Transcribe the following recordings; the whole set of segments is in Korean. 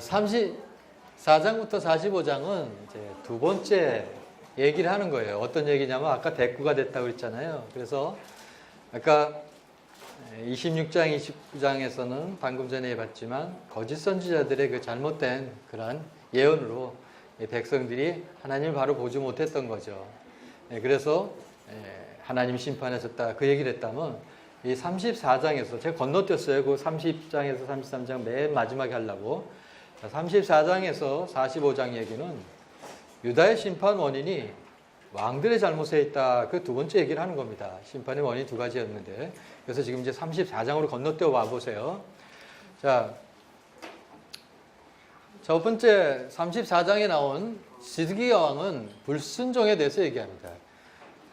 34장부터 45장은 이제 두 번째 얘기를 하는 거예요. 어떤 얘기냐면 아까 대꾸가 됐다고 그랬잖아요. 그래서 아까 26장, 29장에서는 방금 전에 봤지만 거짓 선지자들의 그 잘못된 그러한 예언으로 백성들이 하나님을 바로 보지 못했던 거죠. 그래서 하나님 심판하셨다 그 얘기를 했다면 이 34장에서 제가 건너뛰었어요. 그 30장에서 33장 맨 마지막에 하려고. 34장에서 45장 얘기는 유다의 심판 원인이 왕들의 잘못에 있다. 그 두 번째 얘기를 하는 겁니다. 심판의 원인이 두 가지였는데. 그래서 지금 이제 34장으로 건너뛰어 와 보세요. 자, 첫 번째 34장에 나온 시드기야 왕은 불순종에 대해서 얘기합니다.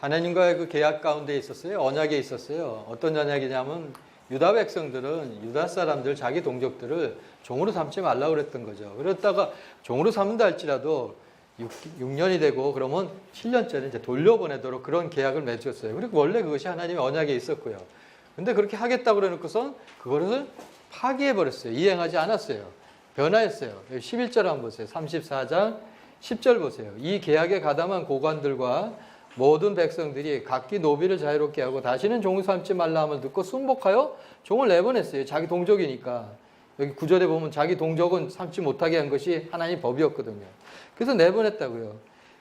하나님과의 그 계약 가운데 있었어요. 언약에 있었어요. 어떤 언약이냐면 유다 백성들은 유다 사람들 자기 동족들을 종으로 삼지 말라고 그랬던 거죠. 그랬다가 종으로 삼는다 할지라도 6년이 되고 그러면 7년째는 이제 돌려보내도록 그런 계약을 맺었어요. 그리고 원래 그것이 하나님의 언약에 있었고요. 근데 그렇게 하겠다고 그래놓고선 그거를 파기해버렸어요. 이행하지 않았어요. 변화했어요. 11절 한번 보세요. 34장 10절 보세요. 이 계약에 가담한 고관들과 모든 백성들이 각기 노비를 자유롭게 하고 다시는 종을 삼지 말라 함을 듣고 순복하여 종을 내보냈어요. 자기 동족이니까. 여기 9절에 보면 자기 동족은 삼지 못하게 한 것이 하나님의 법이었거든요. 그래서 내보냈다고요.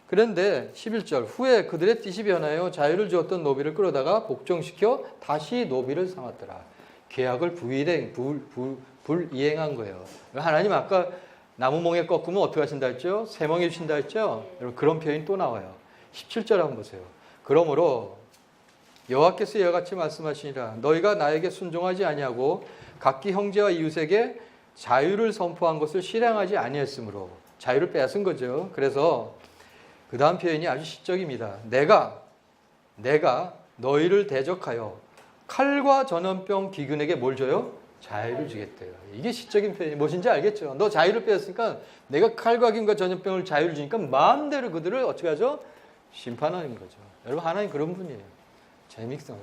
그런데 11절 후에 그들의 뜻이 변하여 자유를 주었던 노비를 끌어다가 복종시켜 다시 노비를 삼았더라. 계약을 불이행한 거예요. 하나님 아까 나무 멍에 꺾으면 어떻게 하신다 했죠? 쇠멍에 주신다 했죠? 여러분 그런 표현이 또 나와요. 17절 한번 보세요. 그러므로 여호와께서 이와 같이 말씀하시니라. 너희가 나에게 순종하지 아니하고 각기 형제와 이웃에게 자유를 선포한 것을 실행하지 아니했으므로 자유를 빼앗은 거죠. 그래서 그 다음 표현이 아주 시적입니다. 내가 너희를 대적하여 칼과 전염병 기근에게 뭘 줘요? 자유를 주겠대요. 이게 시적인 표현이 무엇인지 알겠죠? 너 자유를 빼앗으니까 내가 칼과 기근과 전염병을 자유를 주니까 마음대로 그들을 어떻게 하죠? 심판하는 거죠. 여러분 하나님 그런 분이에요. 재밌어요.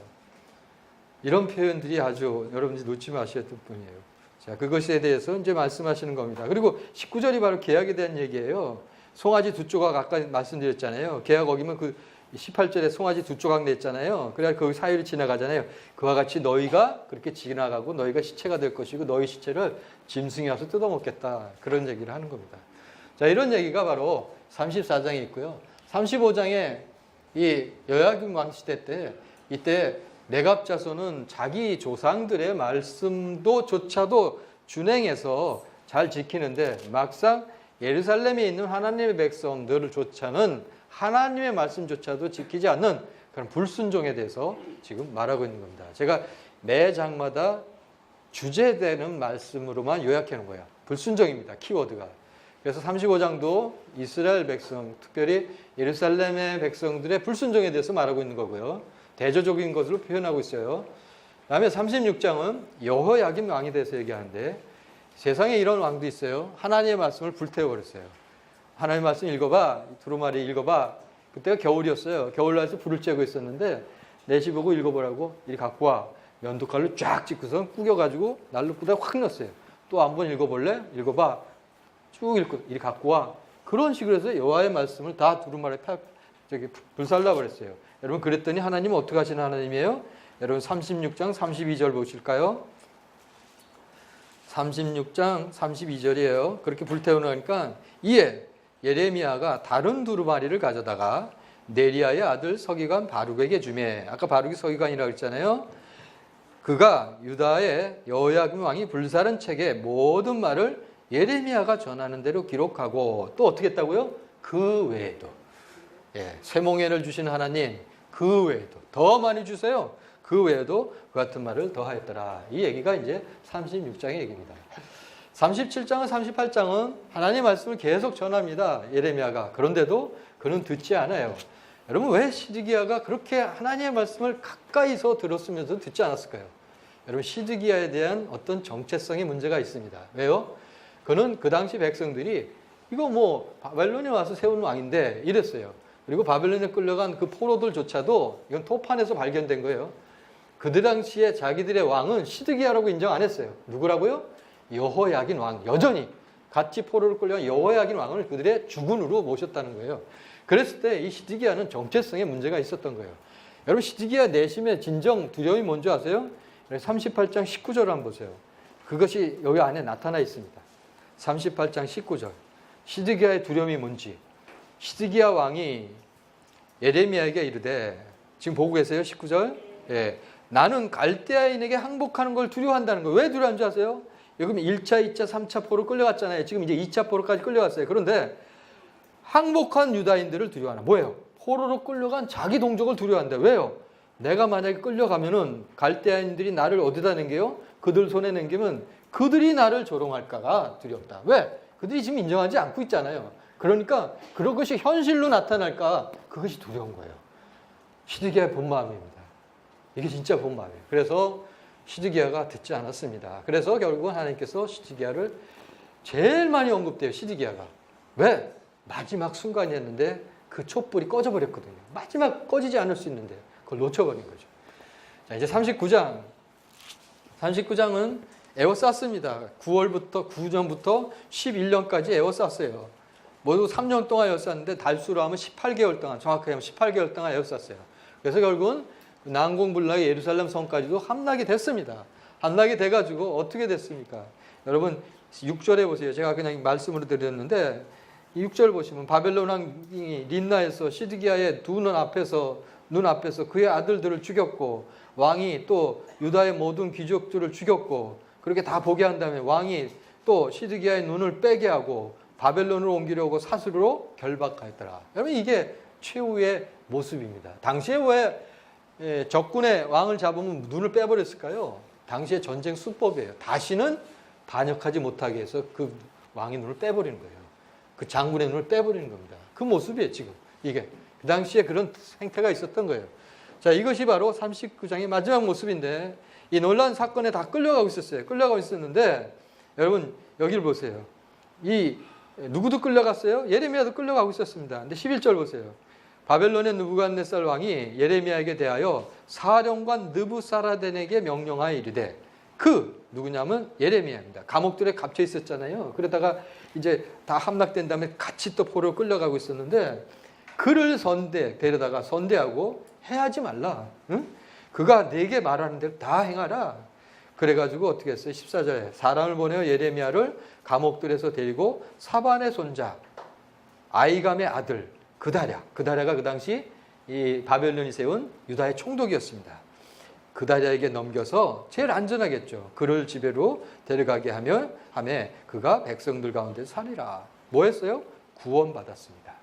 이런 표현들이 아주 여러분들이 놓지 마셔야 될 분이에요. 자, 그것에 대해서 이제 말씀하시는 겁니다. 그리고 19절이 바로 계약에 대한 얘기예요. 송아지 두 조각 아까 말씀드렸잖아요. 계약 어기면 그 18절에 송아지 두 조각 냈잖아요. 그래야 그 사이를 지나가잖아요. 그와 같이 너희가 그렇게 지나가고 너희가 시체가 될 것이고 너희 시체를 짐승이 와서 뜯어먹겠다. 그런 얘기를 하는 겁니다. 자, 이런 얘기가 바로 34장에 있고요. 35장에 이 여야김 왕 시대 때 이때 내갑 자손은 자기 조상들의 말씀도조차도 준행해서 잘 지키는데 막상 예루살렘에 있는 하나님의 백성들조차는 하나님의 말씀조차도 지키지 않는 그런 불순종에 대해서 지금 말하고 있는 겁니다. 제가 매 장마다 주제되는 말씀으로만 요약해 놓은 거예요. 불순종입니다. 키워드가. 그래서 35장도 이스라엘 백성, 특별히 예루살렘의 백성들의 불순종에 대해서 말하고 있는 거고요. 대조적인 것으로 표현하고 있어요. 다음에 36장은 여호야김 왕에 대해서 얘기하는데 세상에 이런 왕도 있어요. 하나님의 말씀을 불태워버렸어요. 하나님의 말씀 읽어봐. 두루마리 읽어봐. 그때가 겨울이었어요. 겨울날에서 불을 쬐고 있었는데 4시 보고 읽어보라고 이리 갖고 와. 면도칼로 쫙 찍고서 꾸겨가지고 난로 부다 확 넣었어요. 또 한번 읽어볼래? 읽어봐. 쭉 읽고 이리 갖고 와. 그런 식으로 해서 여호와의 말씀을 다 두루마리에 불살라 그랬어요. 여러분 그랬더니 하나님은 어떻게 하시는 하나님이에요? 여러분 36장 32절 보실까요? 36장 32절이에요. 그렇게 불태우니까 이에 예레미야가 다른 두루마리를 가져다가 네리야의 아들 서기관 바룩에게 주매. 아까 바룩이 서기관이라고 했잖아요. 그가 유다의 여호야김 왕이 불사른 책에 모든 말을 예레미야가 전하는 대로 기록하고 또 어떻게 했다고요? 그 외에도 쇠몽예를 주시는 하나님 그 외에도 더 많이 주세요. 그 외에도 그 같은 말을 더 하였더라. 이 얘기가 이제 36장의 얘기입니다. 37장과 38장은 하나님의 말씀을 계속 전합니다. 예레미야가. 그런데도 그는 듣지 않아요. 여러분 왜 시드기야가 그렇게 하나님의 말씀을 가까이서 들었으면서 듣지 않았을까요? 여러분 시드기야에 대한 어떤 정체성의 문제가 있습니다. 왜요? 그는 그 당시 백성들이 이거 뭐 바벨론에 와서 세운 왕인데 이랬어요. 그리고 바벨론에 끌려간 그 포로들조차도 이건 토판에서 발견된 거예요. 그들 당시에 자기들의 왕은 시드기야라고 인정 안 했어요. 누구라고요? 여호야긴 왕. 여전히 같이 포로로 끌려간 여호야긴 왕을 그들의 주군으로 모셨다는 거예요. 그랬을 때 이 시드기야는 정체성에 문제가 있었던 거예요. 여러분 시드기야 내심의 진정 두려움이 뭔지 아세요? 38장 19절 한번 보세요. 그것이 여기 안에 나타나 있습니다. 38장 19절. 시드기야의 두려움이 뭔지. 시드기야 왕이 예레미야에게 이르되, 지금 보고 계세요? 19절. 예. 나는 갈대아인에게 항복하는 걸 두려워한다는 거예요. 왜 두려워하는 줄 아세요? 여기 1차, 2차, 3차 포로 끌려갔잖아요. 지금 이제 2차 포로까지 끌려갔어요. 그런데 항복한 유다인들을 두려워하나? 뭐예요? 포로로 끌려간 자기 동족을 두려워한다. 왜요? 내가 만약에 끌려가면은 갈대아인들이 나를 어디다 남겨요? 그들 손에 남기면 그들이 나를 조롱할까가 두렵다. 왜? 그들이 지금 인정하지 않고 있잖아요. 그러니까 그런 것이 현실로 나타날까, 그것이 두려운 거예요. 시드기야의 본 마음입니다. 이게 진짜 본 마음이에요. 그래서 시드기야가 듣지 않았습니다. 그래서 결국은 하나님께서 시드기야를 제일 많이 언급돼요. 시드기야가. 왜? 마지막 순간이었는데 그 촛불이 꺼져버렸거든요. 마지막 꺼지지 않을 수 있는데 그걸 놓쳐버린 거죠. 자, 이제 39장. 39장은 에워쌌습니다. 9년부터 11년까지 에워쌌어요. 모두 3년 동안 에워쌌는데 달수로 하면 18개월 동안, 정확하게 하면 18개월 동안 에워쌌어요. 그래서 결국은 난공불락의 예루살렘 성까지도 함락이 됐습니다. 함락이 돼가지고 어떻게 됐습니까? 여러분 6절에 보세요. 제가 그냥 말씀으로 드렸는데 6절 보시면 바벨론 왕이 림나에서 시드기야의 눈 앞에서 그의 아들들을 죽였고, 왕이 또 유다의 모든 귀족들을 죽였고, 그렇게 다 보게 한 다음에 왕이 또 시드기야의 눈을 빼게 하고 바벨론으로 옮기려고 사슬로 결박하였더라. 여러분 이게 최후의 모습입니다. 당시에 왜 적군의 왕을 잡으면 눈을 빼버렸을까요? 당시의 전쟁 수법이에요. 다시는 반역하지 못하게 해서 그 왕의 눈을 빼버리는 거예요. 그 장군의 눈을 빼버리는 겁니다. 그 모습이에요, 지금. 이게. 그 당시에 그런 행태가 있었던 거예요. 자, 이것이 바로 39장의 마지막 모습인데, 이 놀라운 사건에 다 끌려가고 있었어요. 끌려가고 있었는데, 여러분, 여기를 보세요. 누구도 끌려갔어요? 예레미야도 끌려가고 있었습니다. 근데 11절 보세요. 바벨론의 느부갓네살 왕이 예레미야에게 대하여 사령관 느부사라덴에게 명령하여 이르되, 누구냐면 예레미야입니다. 감옥들에 갇혀 있었잖아요. 그러다가 이제 다 함락된 다음에 같이 또 포로로 끌려가고 있었는데, 그를 데려다가 선대하고 해하지 말라. 응? 그가 내게 말하는 대로 다 행하라. 그래가지고 어떻게 했어요? 14절에 사람을 보내어 예레미야를 감옥들에서 데리고 사반의 손자 아이감의 아들 그다랴가 그 당시 이 바벨론이 세운 유다의 총독이었습니다. 그다랴에게 넘겨서 제일 안전하겠죠. 그를 집에로 데려가게 하며 그가 백성들 가운데 살리라. 뭐 했어요? 구원받았습니다.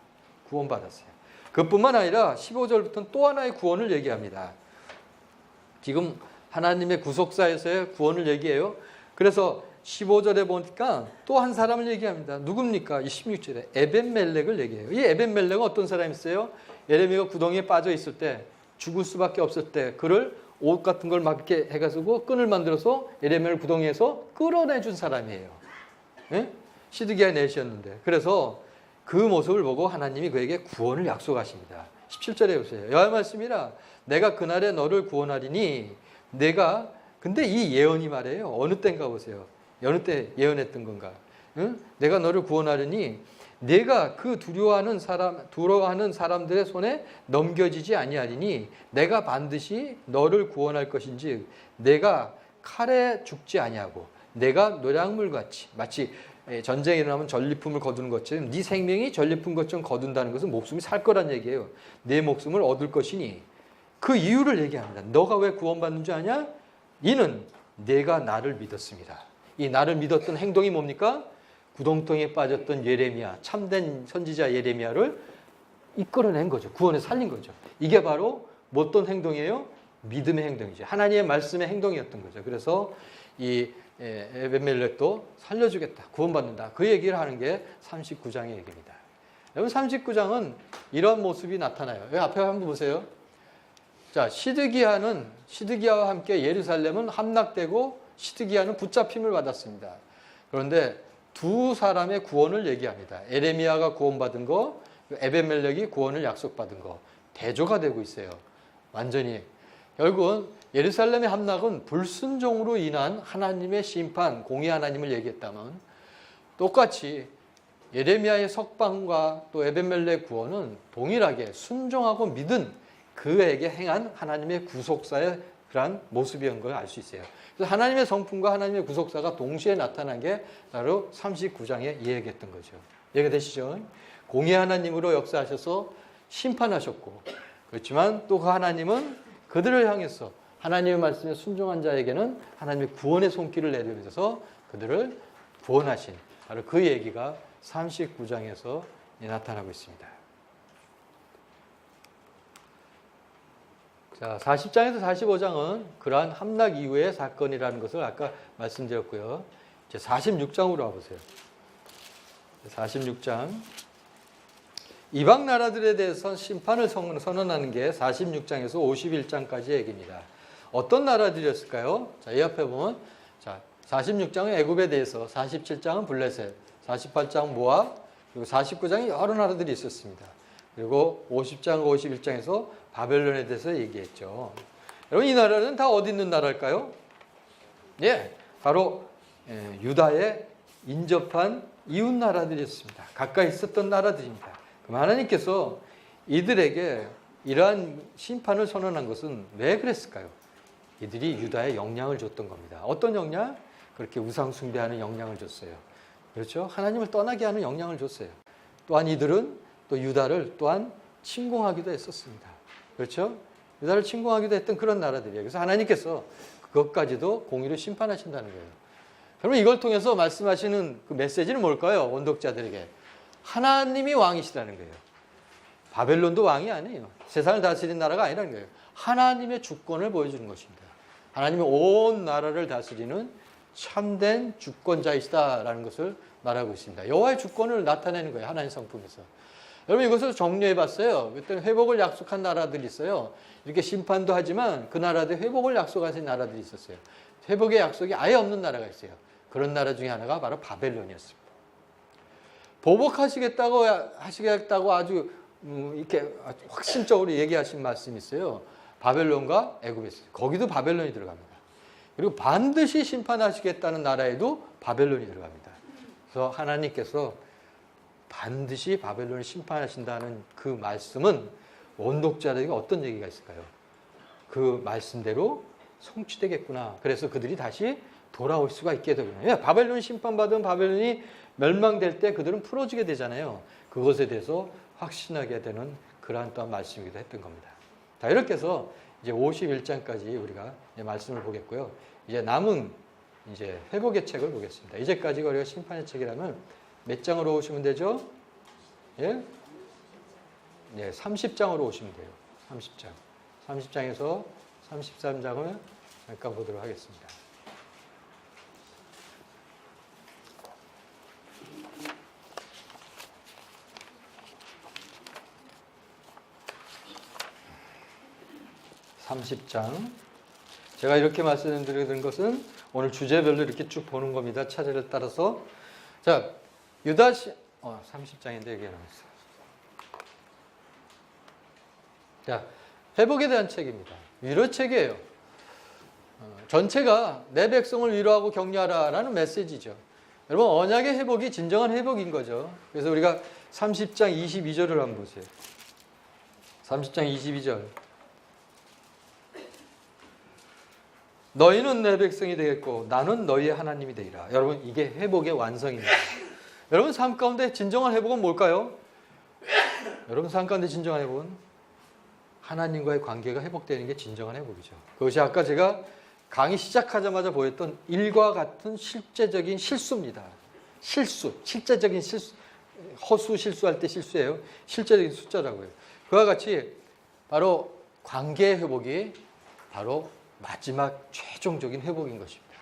구원받았어요. 그뿐만 아니라 15절부터는 또 하나의 구원을 얘기합니다. 지금 하나님의 구속사에서의 구원을 얘기해요. 그래서 15절에 보니까 또 한 사람을 얘기합니다. 누굽니까? 이 16절에 에벤멜렉을 얘기해요. 이 에벤멜렉은 어떤 사람이었어요? 예레미야가 구덩이에 빠져 있을 때, 죽을 수밖에 없을 때 그를 옷 같은 걸 막 이렇게 해가지고 끈을 만들어서 예레미야를 구덩이에서 끌어내준 사람이에요. 예? 시드기야 내시였는데. 그래서 그 모습을 보고 하나님이 그에게 구원을 약속하십니다. 17절에 보세요. 여호와의 말씀이라 내가 그날에 너를 구원하리니 근데 이 예언이 말이에요. 어느 때인가 보세요. 어느 때 예언했던 건가? 응? 내가 너를 구원하리니 내가 그 두려워하는 사람들의 손에 넘겨지지 아니하리니 내가 반드시 너를 구원할 것인지 내가 칼에 죽지 아니하고 내가 노략물같이 마치 전쟁이 일어나면 전리품을 거두는 것처럼 네 생명이 전리품 것처럼 거둔다는 것은 목숨이 살 거란 얘기예요. 내 목숨을 얻을 것이니 그 이유를 얘기합니다. 너가 왜 구원받는 줄 아냐? 이는 내가 나를 믿었습니다. 이 나를 믿었던 행동이 뭡니까? 구덩텅이에 빠졌던 예레미야, 참된 선지자 예레미야를 이끌어낸 거죠. 구원에 살린 거죠. 이게 바로 어떤 행동이에요? 믿음의 행동이죠. 하나님의 말씀의 행동이었던 거죠. 그래서 이 에벤멜렉도 살려주겠다, 구원받는다. 그 얘기를 하는 게 39장의 얘기입니다. 여러분 39장은 이런 모습이 나타나요. 여기 앞에 한번 보세요. 자, 시드기야와 함께 예루살렘은 함락되고 시드기야는 붙잡힘을 받았습니다. 그런데 두 사람의 구원을 얘기합니다. 에레미야가 구원받은 거, 에벤멜렉이 구원을 약속받은 거, 대조가 되고 있어요. 완전히. 결국은 예루살렘의 함락은 불순종으로 인한 하나님의 심판, 공의 하나님을 얘기했다면 똑같이 예레미야의 석방과 또 에벤멜렉 구원은 동일하게 순종하고 믿은 그에게 행한 하나님의 구속사의 그러한 모습이었던 걸 알 수 있어요. 그래서 하나님의 성품과 하나님의 구속사가 동시에 나타난 게 바로 39장에 이야기했던 거죠. 이해가 되시죠? 공의 하나님으로 역사하셔서 심판하셨고, 그렇지만 또 그 하나님은 그들을 향해서 하나님의 말씀에 순종한 자에게는 하나님의 구원의 손길을 내리면서 그들을 구원하신 바로 그 얘기가 39장에서 나타나고 있습니다. 자, 40장에서 45장은 그러한 함락 이후의 사건이라는 것을 아까 말씀드렸고요. 이제 46장으로 와보세요. 46장. 이방 나라들에 대해서 심판을 선언하는 게 46장에서 51장까지의 얘기입니다. 어떤 나라들이었을까요? 자, 이 앞에 보면, 자, 46장은 애굽에 대해서, 47장은 블레셋, 48장 모압, 그리고 49장이 여러 나라들이 있었습니다. 그리고 50장, 51장에서 바벨론에 대해서 얘기했죠. 여러분, 이 나라는 다 어디 있는 나라일까요? 예, 바로 유다의 인접한 이웃 나라들이었습니다. 가까이 있었던 나라들입니다. 그럼 하나님께서 이들에게 이러한 심판을 선언한 것은 왜 그랬을까요? 이들이 유다에 영향을 줬던 겁니다. 어떤 영향? 그렇게 우상 숭배하는 영향을 줬어요. 그렇죠? 하나님을 떠나게 하는 영향을 줬어요. 또한 이들은 또 유다를 또한 침공하기도 했었습니다. 그렇죠? 유다를 침공하기도 했던 그런 나라들이에요. 그래서 하나님께서 그것까지도 공의로 심판하신다는 거예요. 그러면 이걸 통해서 말씀하시는 그 메시지는 뭘까요? 원독자들에게. 하나님이 왕이시라는 거예요. 바벨론도 왕이 아니에요. 세상을 다스리는 나라가 아니라는 거예요. 하나님의 주권을 보여주는 것입니다. 하나님이 온 나라를 다스리는 참된 주권자이시다라는 것을 말하고 있습니다. 여호와의 주권을 나타내는 거예요. 하나님 성품에서. 여러분 이것을 정리해 봤어요. 그때 회복을 약속한 나라들이 있어요. 이렇게 심판도 하지만 그 나라들 회복을 약속하신 나라들이 있었어요. 회복의 약속이 아예 없는 나라가 있어요. 그런 나라 중에 하나가 바로 바벨론이었습니다. 보복하시겠다고 아주 이렇게 확신적으로 얘기하신 말씀이 있어요. 바벨론과 애굽에 있어요. 거기도 바벨론이 들어갑니다. 그리고 반드시 심판하시겠다는 나라에도 바벨론이 들어갑니다. 그래서 하나님께서 반드시 바벨론을 심판하신다는 그 말씀은 원독자들에게 어떤 얘기가 있을까요? 그 말씀대로 성취되겠구나. 그래서 그들이 다시 돌아올 수가 있게 되거든요. 바벨론이 심판받은 바벨론이 멸망될 때 그들은 풀어지게 되잖아요. 그것에 대해서 확신하게 되는 그러한 또한 말씀이기도 했던 겁니다. 자, 이렇게 해서 이제 51장까지 우리가 말씀을 보겠고요. 이제 남은 이제 회복의 책을 보겠습니다. 이제까지가 우리가 심판의 책이라면 몇 장으로 오시면 되죠? 예? 예, 30장으로 오시면 돼요. 30장. 30장에서 33장을 잠깐 보도록 하겠습니다. 제가 이렇게 말씀드리는 것은 오늘 주제별로 이렇게 쭉 보는 겁니다. 차례를 따라서. 자, 30장인데 여기에 나왔어요. 자, 회복에 대한 책입니다. 위로책이에요. 전체가 내 백성을 위로하고 격려하라라는 메시지죠. 여러분, 언약의 회복이 진정한 회복인 거죠. 그래서 우리가 30장 22절을 한번 보세요. 30장 22절. 너희는 내 백성이 되겠고 나는 너희의 하나님이 되리라. 여러분, 이게 회복의 완성입니다. 여러분, 삶 가운데 진정한 회복은 뭘까요? 여러분, 삶 가운데 진정한 회복은 하나님과의 관계가 회복되는 게 진정한 회복이죠. 그것이 아까 제가 강의 시작하자마자 보였던 일과 같은 실제적인 실수입니다. 실제적인 실수. 허수 실수할 때 실수예요. 실제적인 숫자라고요. 그와 같이 바로 관계의 회복이 바로 마지막 최종적인 회복인 것입니다.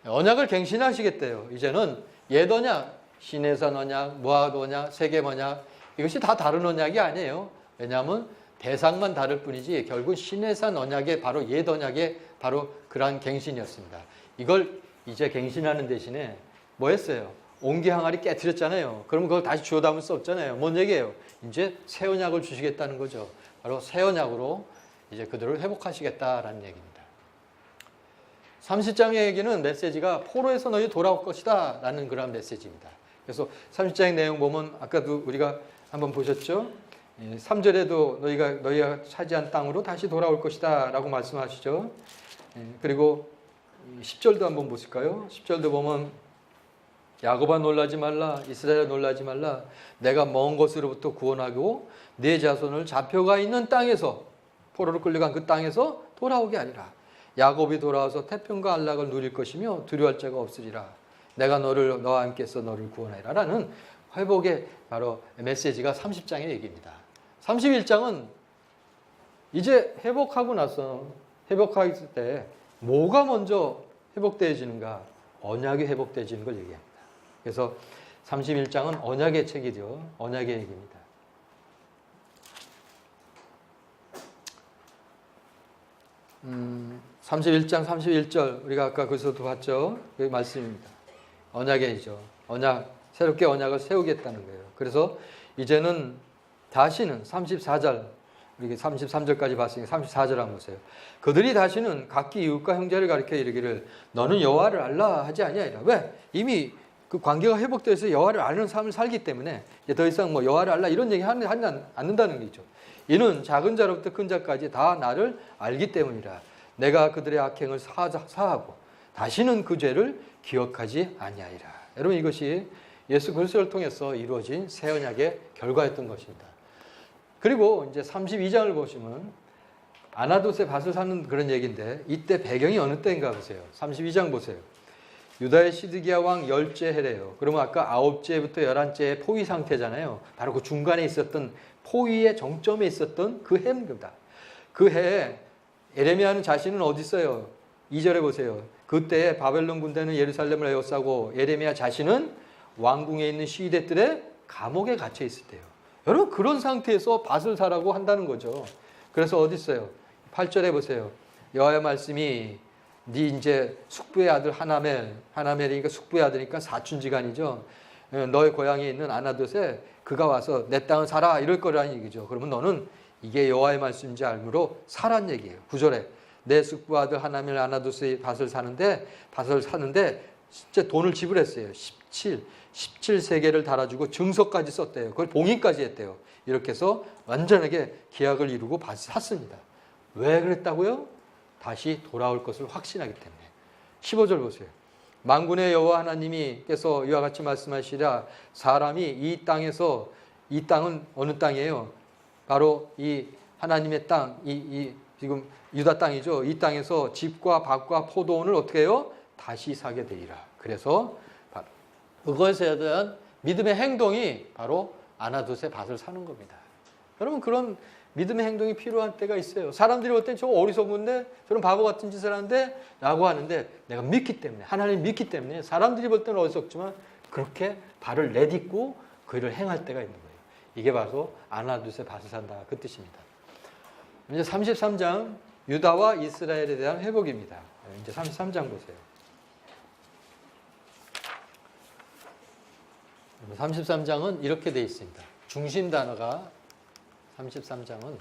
언약을 갱신하시겠대요. 이제는 옛 언약, 시내산 언약, 모압 언약, 세겜 언약, 이것이 다 다른 언약이 아니에요. 왜냐하면 대상만 다를 뿐이지 결국 시내산 언약의 바로 옛 언약의 바로 그러한 갱신이었습니다. 이걸 이제 갱신하는 대신에 뭐 했어요? 옹기 항아리 깨트렸잖아요. 그러면 그걸 다시 주워 담을 수 없잖아요. 뭔 얘기예요? 이제 새 언약을 주시겠다는 거죠. 바로 새 언약으로 이제 그들을 회복하시겠다라는 얘기입니다. 30장의 얘기는 메시지가 포로에서 너희 돌아올 것이다 라는 그런 메시지입니다. 그래서 30장의 내용 보면 아까도 우리가 한번 보셨죠? 3절에도 너희가 차지한 땅으로 다시 돌아올 것이다 라고 말씀하시죠. 그리고 10절도 한번 보실까요? 10절도 보면 야곱아 놀라지 말라, 이스라엘아 놀라지 말라, 내가 먼 곳으로부터 구원하고 네 자손을 잡혀가 있는 땅에서, 포로로 끌려간 그 땅에서 돌아오게 하리라. 야곱이 돌아와서 태평과 안락을 누릴 것이며 두려워할 자가 없으리라. 내가 너와 함께서 너를 구원하리라 라는 회복의 바로 메시지가 30장의 얘기입니다. 31장은 이제 회복했을 때 뭐가 먼저 회복되어지는가? 언약이 회복되어지는 걸 얘기합니다. 그래서 31장은 언약의 책이죠. 언약의 얘기입니다. 31장 31절 우리가 아까 거기서도 봤죠. 그 말씀입니다. 언약이죠. 새롭게 언약을 세우겠다는 거예요. 그래서 이제는 다시는 34절, 우리 33절까지 봤으니까 34절 한번 보세요. 그들이 다시는 각기 이웃과 형제를 가리켜 이르기를 너는 여호와를 알라 하지 아니하리라. 왜? 이미 그 관계가 회복돼서 여호와를 아는 삶을 살기 때문에 이제 더 이상 뭐 여호와를 알라 이런 얘기 하지 않는다는 거죠. 이는 작은 자로부터 큰 자까지 다 나를 알기 때문이라. 내가 그들의 악행을 사하고 다시는 그 죄를 기억하지 아니하리라. 여러분 이것이 예수 그리스도를 통해서 이루어진 새 언약의 결과였던 것입니다. 그리고 이제 32장을 보시면 아나돗의 밭을 사는 그런 얘기인데 이때 배경이 어느 때인가 보세요. 32장 보세요. 유다의 시드기야 왕 10째 해래요. 그러면 아까 9째부터 11째의 포위 상태잖아요. 바로 그 중간에 있었던 포위의 정점에 있었던 그 해입니다. 그 해에 예레미야는 자신은 어디 있어요? 2절에 보세요. 그때 바벨론 군대는 예루살렘을 에워싸고 예레미야 자신은 왕궁에 있는 시위대들의 감옥에 갇혀 있을 때요. 여러분 그런 상태에서 밭을 사라고 한다는 거죠. 그래서 어디 있어요? 8절에 보세요. 여호와의 말씀이 네 이제 숙부의 아들 하나멜이니까 숙부의 아들이니까 사춘지간이죠. 너의 고향에 있는 아나돗에 그가 와서 내 땅을 사라 이럴 거라는 얘기죠. 그러면 너는 이게 여호와의 말씀인지 알므로 사란 얘기예요. 9절에 내 숙부 아들 하나멜 아나돗의 밭을 사는데 진짜 돈을 지불했어요. 17세계를 달아주고 증서까지 썼대요. 그걸 봉인까지 했대요. 이렇게 해서 완전하게 계약을 이루고 밭을 샀습니다. 왜 그랬다고요? 다시 돌아올 것을 확신하기 때문에. 15절 보세요. 만군의 여호와 하나님께서 이와 같이 말씀하시라. 사람이 이 땅은 어느 땅이에요? 바로 이 하나님의 땅, 지금 유다 땅이죠. 이 땅에서 집과 밭과 포도원을 어떻게 해요? 다시 사게 되리라. 그래서 바로 그것에 대한 믿음의 행동이 바로 아나돗의 밭을 사는 겁니다. 여러분 그런 믿음의 행동이 필요한 때가 있어요. 사람들이 볼 땐 저 어리석은데 저런 바보 같은 짓을 하는데 라고 하는데 내가 믿기 때문에 하나님 믿기 때문에 사람들이 볼 때는 어리석지만 그렇게 발을 내딛고 그 일을 행할 때가 있는 거예요. 이게 바로 아나돗의 밭을 산다 그 뜻입니다. 이제 33장 유다와 이스라엘에 대한 회복입니다. 이제 33장 보세요. 33장은 이렇게 되어 있습니다. 중심 단어가 33장은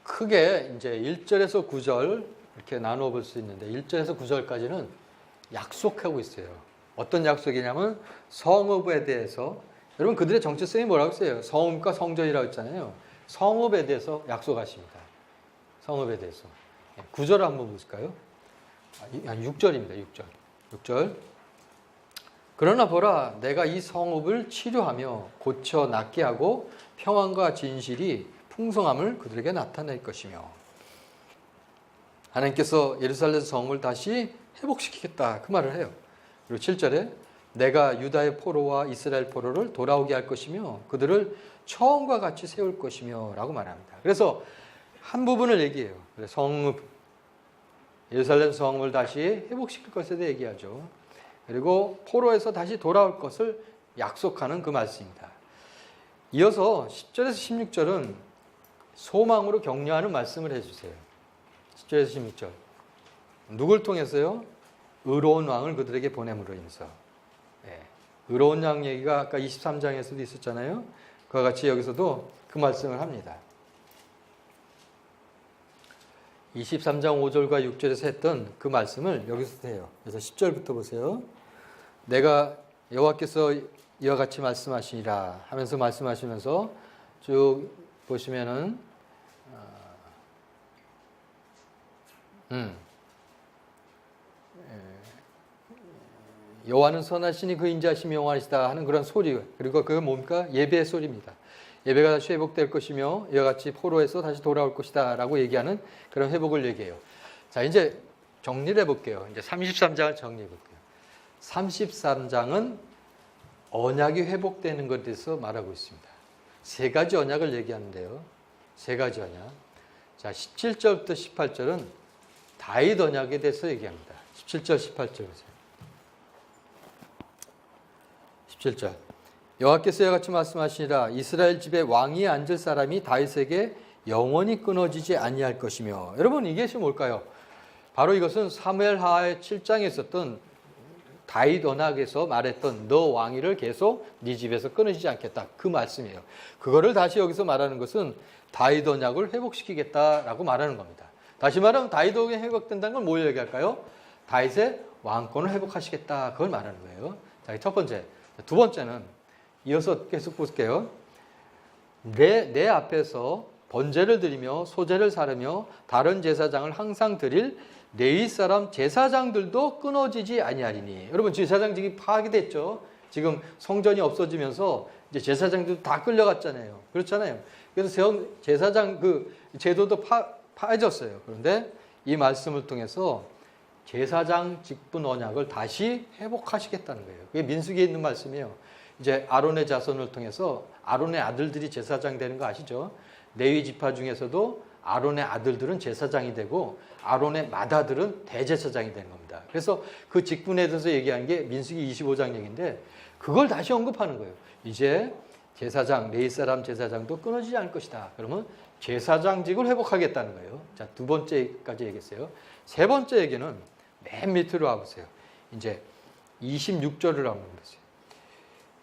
크게 이제 1절에서 9절 이렇게 나누어 볼 수 있는데 1절에서 9절까지는 약속하고 있어요. 어떤 약속이냐면 성읍에 대해서 여러분 그들의 정체성이 뭐라고 했어요? 성읍과 성전이라고 했잖아요. 성읍에 대해서 약속하십니다. 성읍에 대해서. 9절을 한번 보실까요? 6절입니다. 6절. 그러나 보라 내가 이 성읍을 치료하며 고쳐 낫게 하고 평안과 진실이 풍성함을 그들에게 나타낼 것이며 하나님께서 예루살렘 성을 다시 회복시키겠다 그 말을 해요. 그리고 7절에 내가 유다의 포로와 이스라엘 포로를 돌아오게 할 것이며 그들을 처음과 같이 세울 것이며 라고 말합니다. 그래서 한 부분을 얘기해요. 성읍, 예루살렘 성을 다시 회복시킬 것에 대해 얘기하죠. 그리고 포로에서 다시 돌아올 것을 약속하는 그 말씀입니다. 이어서 10절에서 16절은 소망으로 격려하는 말씀을 해주세요. 10절에서 16절. 누굴 통해서요? 의로운 왕을 그들에게 보냄으로 인해서. 의로운 양 얘기가 아까 23장에서도 있었잖아요. 그와 같이 여기서도 그 말씀을 합니다. 23장 5절과 6절에서 했던 그 말씀을 여기서도 해요. 그래서 10절부터 보세요. 내가 여호와께서 이와 같이 말씀하시니라 하면서 말씀하시면서 쭉 보시면은 여호와는 선하시니 그 인자하심이 영원하시다 하는 그런 소리, 그리고 그건 뭡니까? 예배의 소리입니다. 예배가 다시 회복될 것이며 이와 같이 포로에서 다시 돌아올 것이다 라고 얘기하는 그런 회복을 얘기해요. 자, 이제 정리를 해볼게요. 이제 33장을 정리해볼게요. 33장은 언약이 회복되는 것에 대해서 말하고 있습니다. 세 가지 언약을 얘기하는데요. 세 가지 언약. 자, 17절부터 18절은 다윗 언약에 대해서 얘기합니다. 17절, 18절 보세요. 17절. 여호와께서 이와 같이 말씀하시니라. 이스라엘 집에 왕이 앉을 사람이 다윗에게 영원히 끊어지지 아니할 것이며. 여러분, 이게 뭘까요? 바로 이것은 사무엘하의 7장에 있었던 다윗 언약에서 말했던 너 왕위를 계속 네 집에서 끊어지지 않겠다, 그 말씀이에요. 그거를 다시 여기서 말하는 것은 다윗 언약을 회복시키겠다라고 말하는 겁니다. 다시 말하면 다윗 언약이 회복된다는 건 뭘 얘기할까요? 다윗의 왕권을 회복하시겠다, 그걸 말하는 거예요. 자, 첫 번째. 두 번째는 이어서 계속 볼게요. 내 앞에서 번제를 드리며 소제를 사르며 다른 제사장을 항상 드릴 레위 사람 제사장들도 끊어지지 아니하리니. 여러분, 제사장직이 파괴됐죠. 지금 성전이 없어지면서 이제 제사장들도 다 끌려갔잖아요. 그렇잖아요. 그래서 제사장 그 제도도 파해졌어요. 그런데 이 말씀을 통해서 제사장 직분 언약을 다시 회복하시겠다는 거예요. 그게 민수기에 있는 말씀이에요. 이제 아론의 자손을 통해서 아론의 아들들이 제사장 되는 거 아시죠? 레위 지파 중에서도 아론의 아들들은 제사장이 되고 아론의 맏아들은 대제사장이 되는 겁니다. 그래서 그 직분에 대해서 얘기한 게 민수기 25장 얘기인데 그걸 다시 언급하는 거예요. 이제 제사장, 레위 사람 제사장도 끊어지지 않을 것이다. 그러면 제사장직을 회복하겠다는 거예요. 자, 두 번째까지 얘기했어요. 세 번째 얘기는 맨 밑으로 와보세요. 이제 26절을 한번 보세요.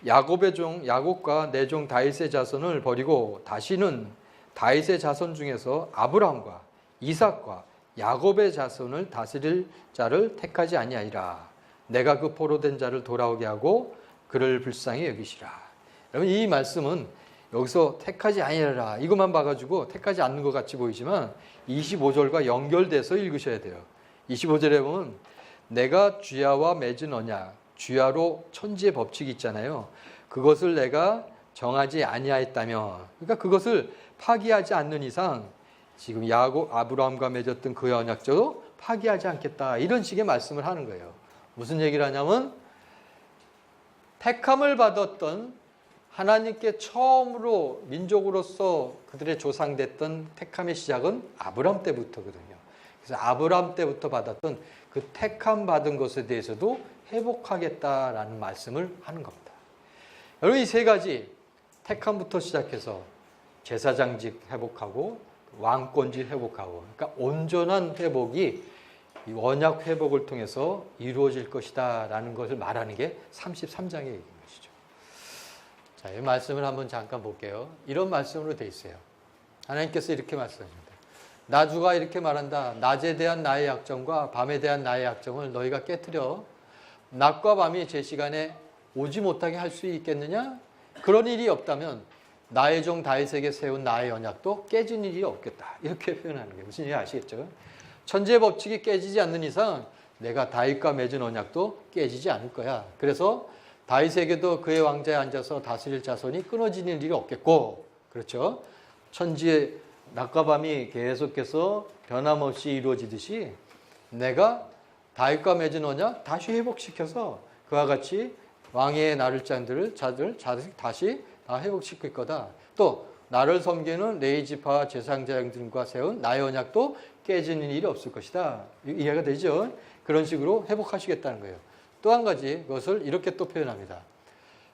야곱의 종 야곱과 내 종 다윗의 자손을 버리고 다시는 다윗의 자손 중에서 아브라함과 이삭과 야곱의 자손을 다스릴 자를 택하지 아니하리라. 내가 그 포로된 자를 돌아오게 하고 그를 불쌍히 여기시라. 여러분, 이 말씀은 여기서 택하지 아니하리라 이것만 봐가지고 택하지 않는 것 같이 보이지만 25절과 연결돼서 읽으셔야 돼요. 25절에 보면 내가 주야와 맺은 언약, 주야로 천지의 법칙이 있잖아요. 그것을 내가 정하지 아니하였다며, 그러니까 그것을 파기하지 않는 이상 지금 야곱 아브라함과 맺었던 그 언약도 파기하지 않겠다, 이런 식의 말씀을 하는 거예요. 무슨 얘기를 하냐면 택함을 받았던 하나님께 처음으로 민족으로서 그들의 조상됐던 택함의 시작은 아브라함 때부터거든요. 그래서 아브라함 때부터 받았던 그 택함 받은 것에 대해서도 회복하겠다라는 말씀을 하는 겁니다. 여러분, 이 세 가지 택함부터 시작해서 제사장직 회복하고 왕권직 회복하고, 그러니까 온전한 회복이 이 언약 회복을 통해서 이루어질 것이다 라는 것을 말하는 게 33장의 얘기인 것이죠. 자, 이 말씀을 한번 잠깐 볼게요. 이런 말씀으로 돼 있어요. 하나님께서 이렇게 말씀하십니다. 나주가 이렇게 말한다. 낮에 대한 나의 약점과 밤에 대한 나의 약점을 너희가 깨트려 낮과 밤이 제 시간에 오지 못하게 할 수 있겠느냐? 그런 일이 없다면 나의 종 다윗에게 세운 나의 언약도 깨진 일이 없겠다. 이렇게 표현하는 게 무슨 얘기 아시겠죠? 천지의 법칙이 깨지지 않는 이상 내가 다윗과 맺은 언약도 깨지지 않을 거야. 그래서 다윗에게도 그의 왕자에 앉아서 다스릴 자손이 끊어지는 일이 없겠고, 그렇죠? 천지의 낮과 밤이 계속해서 변함없이 이루어지듯이 내가 다윗과 맺은 언약 다시 회복시켜서 그와 같이 왕의 나를 자들 다시 다 회복시킬 거다. 또 나를 섬기는 레위 지파 제사장들과 세운 나의 언약도 깨지는 일이 없을 것이다. 이해가 되죠? 그런 식으로 회복하시겠다는 거예요. 또 한 가지 그것을 이렇게 또 표현합니다.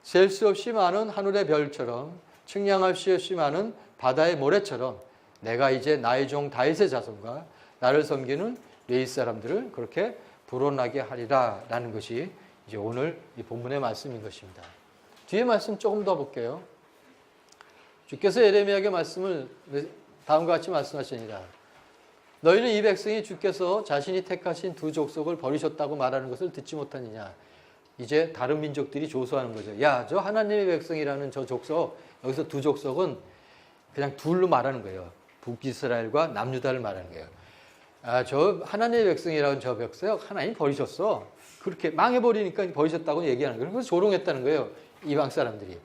셀 수 없이 많은 하늘의 별처럼 측량할 수 없이 많은 바다의 모래처럼 내가 이제 나의 종 다윗의 자손과 나를 섬기는 레위 사람들을 그렇게 불어나게 하리라 라는 것이 이제 오늘 이 본문의 말씀인 것입니다. 뒤에 말씀 조금 더 볼게요. 주께서 예레미야에게 말씀을 다음과 같이 말씀하시니라. 너희는 이 백성이 주께서 자신이 택하신 두 족속을 버리셨다고 말하는 것을 듣지 못하느냐. 이제 다른 민족들이 조소하는 거죠. 야, 저 하나님의 백성이라는 저 족속, 여기서 두 족속은 그냥 둘로 말하는 거예요. 북이스라엘과 남유다를 말하는 거예요. 아, 저 하나님의 백성이라는 저 백성 하나님 버리셨어. 그렇게 망해버리니까 버리셨다고 얘기하는 거예요. 그래서 조롱했다는 거예요. 이방 사람들이.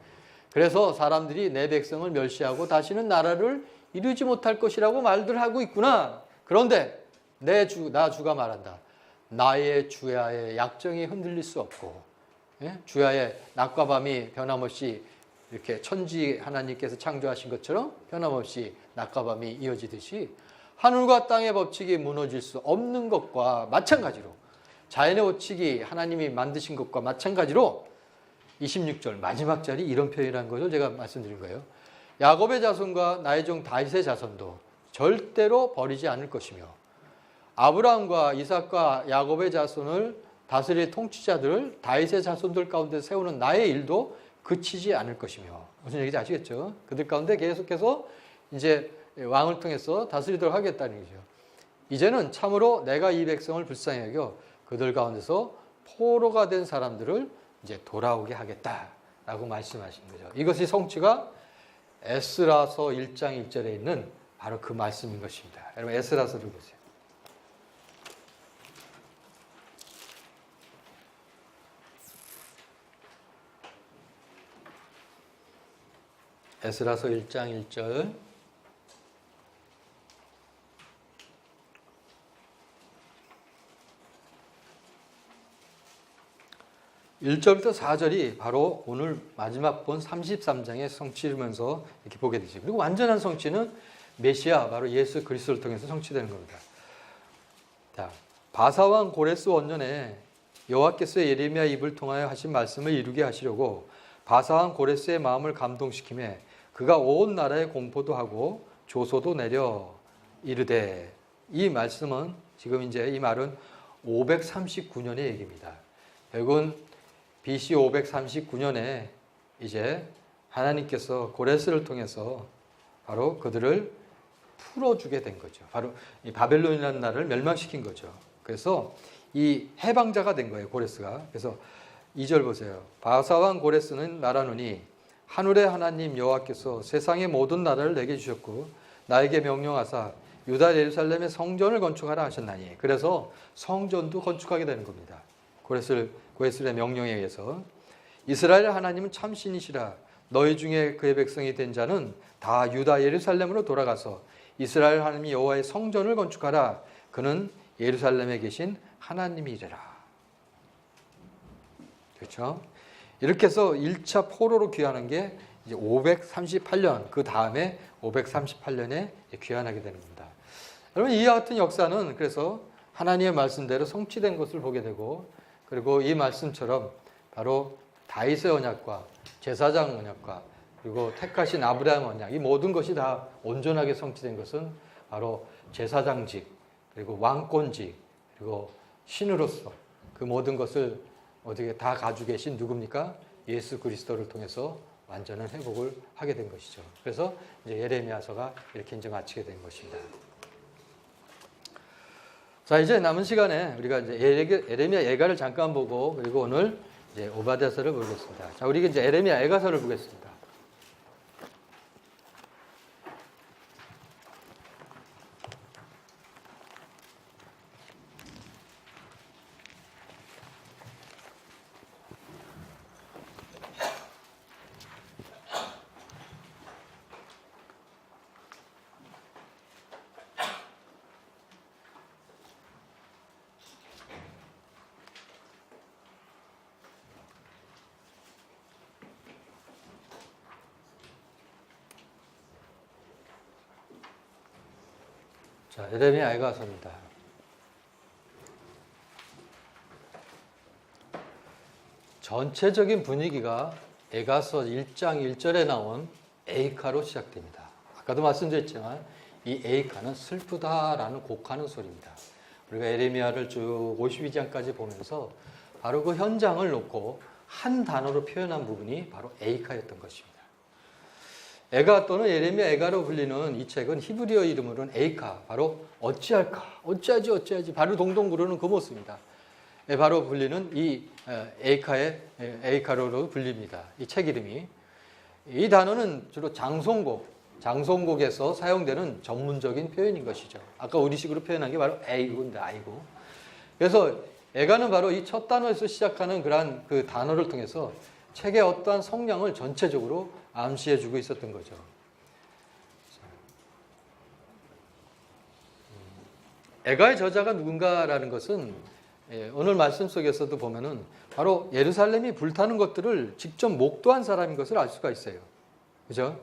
그래서 사람들이 내 백성을 멸시하고 다시는 나라를 이루지 못할 것이라고 말들 하고 있구나. 그런데 나 주가 말한다. 나의 주야의 약정이 흔들릴 수 없고, 예? 주야의 낮과 밤이 변함없이 이렇게 천지 하나님께서 창조하신 것처럼 변함없이 낮과 밤이 이어지듯이 하늘과 땅의 법칙이 무너질 수 없는 것과 마찬가지로 자연의 법칙이 하나님이 만드신 것과 마찬가지로 26절 마지막 절이 이런 표현이라는 것을 제가 말씀드린 거예요. 야곱의 자손과 나의 종 다윗의 자손도 절대로 버리지 않을 것이며 아브라함과 이삭과 야곱의 자손을 다스릴 통치자들을 다윗의 자손들 가운데 세우는 나의 일도 그치지 않을 것이며 무슨 얘기인지 아시겠죠? 그들 가운데 계속해서 이제 왕을 통해서 다스리도록 하겠다는 얘기죠. 이제는 참으로 내가 이 백성을 불쌍히 여겨 그들 가운데서 포로가 된 사람들을 이제 돌아오게 하겠다라고 말씀하신 거죠. 이것이 성취가 에스라서 1장 1절에 있는 바로 그 말씀인 것입니다. 여러분 에스라서를 보세요. 에스라서 1장 1절. (1절부터) (4절이) 바로 오늘 마지막 본 33장의 성취이면서 이렇게 보게 되죠. 그리고 완전한 성취는 메시아 바로 예수 그리스도를 통해서 성취되는 겁니다. 자, 바사왕 고레스 원년에 여호와께서 예레미야 입을 통하여 하신 말씀을 이루게 하시려고 바사왕 고레스의 마음을 감동시키며 그가 온 나라에 공포도 하고 조소도 내려 이르되, 이 말씀은 지금 이제 이 말은 539년의 얘기입니다. 결국은 BC 539년에 이제 하나님께서 고레스를 통해서 바로 그들을 풀어주게 된 거죠. 바로 이 바벨론이라는 나라를 멸망시킨 거죠. 그래서 이 해방자가 된 거예요, 고레스가. 그래서 2절 보세요. 바사왕 고레스는 말하노니 하늘의 하나님 여호와께서 세상의 모든 나라를 내게 주셨고 나에게 명령하사 유다 예루살렘의 성전을 건축하라 하셨나니. 그래서 성전도 건축하게 되는 겁니다. 고레스의 명령에 의해서. 이스라엘 하나님은 참 신이시라. 너희 중에 그의 백성이 된 자는 다 유다 예루살렘으로 돌아가서 이스라엘 하나님 여호와의 성전을 건축하라. 그는 예루살렘에 계신 하나님이래라. 그렇죠? 이렇게 해서 1차 포로로 귀환한 게 이제 538년, 그 다음에 538년에 귀환하게 되는 겁니다. 여러분, 이와 같은 역사는 그래서 하나님의 말씀대로 성취된 것을 보게 되고, 그리고 이 말씀처럼 바로 다윗의 언약과 제사장 언약과 그리고 택하신 아브라함 언약, 이 모든 것이 다 온전하게 성취된 것은 바로 제사장직, 그리고 왕권직, 그리고 신으로서 그 모든 것을 어떻게 다 가지고 계신 누굽니까? 예수 그리스도를 통해서 완전한 회복을 하게 된 것이죠. 그래서 이제 예레미야서가 이렇게 이제 마치게 된 것입니다. 자, 이제 남은 시간에 우리가 이제 예레미야 예가를 잠깐 보고, 그리고 오늘 이제 오바댜서를 보겠습니다. 자, 우리가 이제 예레미야 예가서를 보겠습니다. 자, 예레미야 예가서입니다. 전체적인 분위기가 예가서 1장 1절에 나온 에이카로 시작됩니다. 아까도 말씀드렸지만 이 에이카는 슬프다라는 곡하는 소리입니다. 우리가 예레미야를 쭉 52장까지 보면서 바로 그 현장을 놓고 한 단어로 표현한 부분이 바로 에이카였던 것입니다. 에가 또는 예레미야 에가로 불리는 이 책은 히브리어 이름으로는 에이카, 바로 어찌할까, 어찌하지 바로 동동 구르는 그 모습입니다. 바로 불리는 이 에이카로 불립니다. 이 책 이름이. 이 단어는 주로 장송곡에서 사용되는 전문적인 표현인 것이죠. 아까 우리식으로 표현한 게 바로 에이고인데, 아이고. 그래서 에가는 바로 이 첫 단어에서 시작하는 그러한 그 단어를 통해서 책의 어떠한 성량을 전체적으로 암시해주고 있었던 거죠. 에가의 저자가 누군가라는 것은 오늘 말씀 속에서도 보면은 바로 예루살렘이 불타는 것들을 직접 목도한 사람인 것을 알 수가 있어요. 그죠?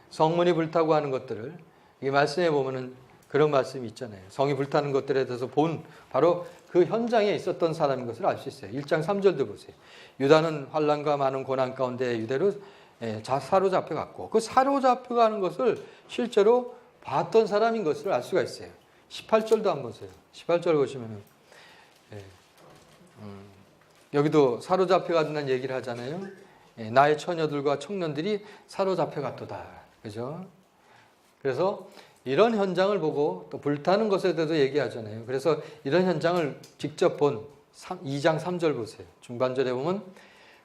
성문이 불타고 하는 것들을, 이 말씀에 보면은 그런 말씀이 있잖아요. 성이 불타는 것들에 대해서 본 바로 그 현장에 있었던 사람인 것을 알 수 있어요. 1장 3절도 보세요. 유다는 환난과 많은 고난 가운데 유대로 사로잡혀갔고, 그 사로잡혀가는 것을 실제로 봤던 사람인 것을 알 수가 있어요. 18절도 한번 보세요. 18절 보시면은 여기도 사로잡혀간다는 얘기를 하잖아요. 나의 처녀들과 청년들이 사로잡혀갔도다. 그죠? 그래서 이런 현장을 보고 또 불타는 것에 대해서 얘기하잖아요. 그래서 이런 현장을 직접 본 2장 3절 보세요. 중반절에 보면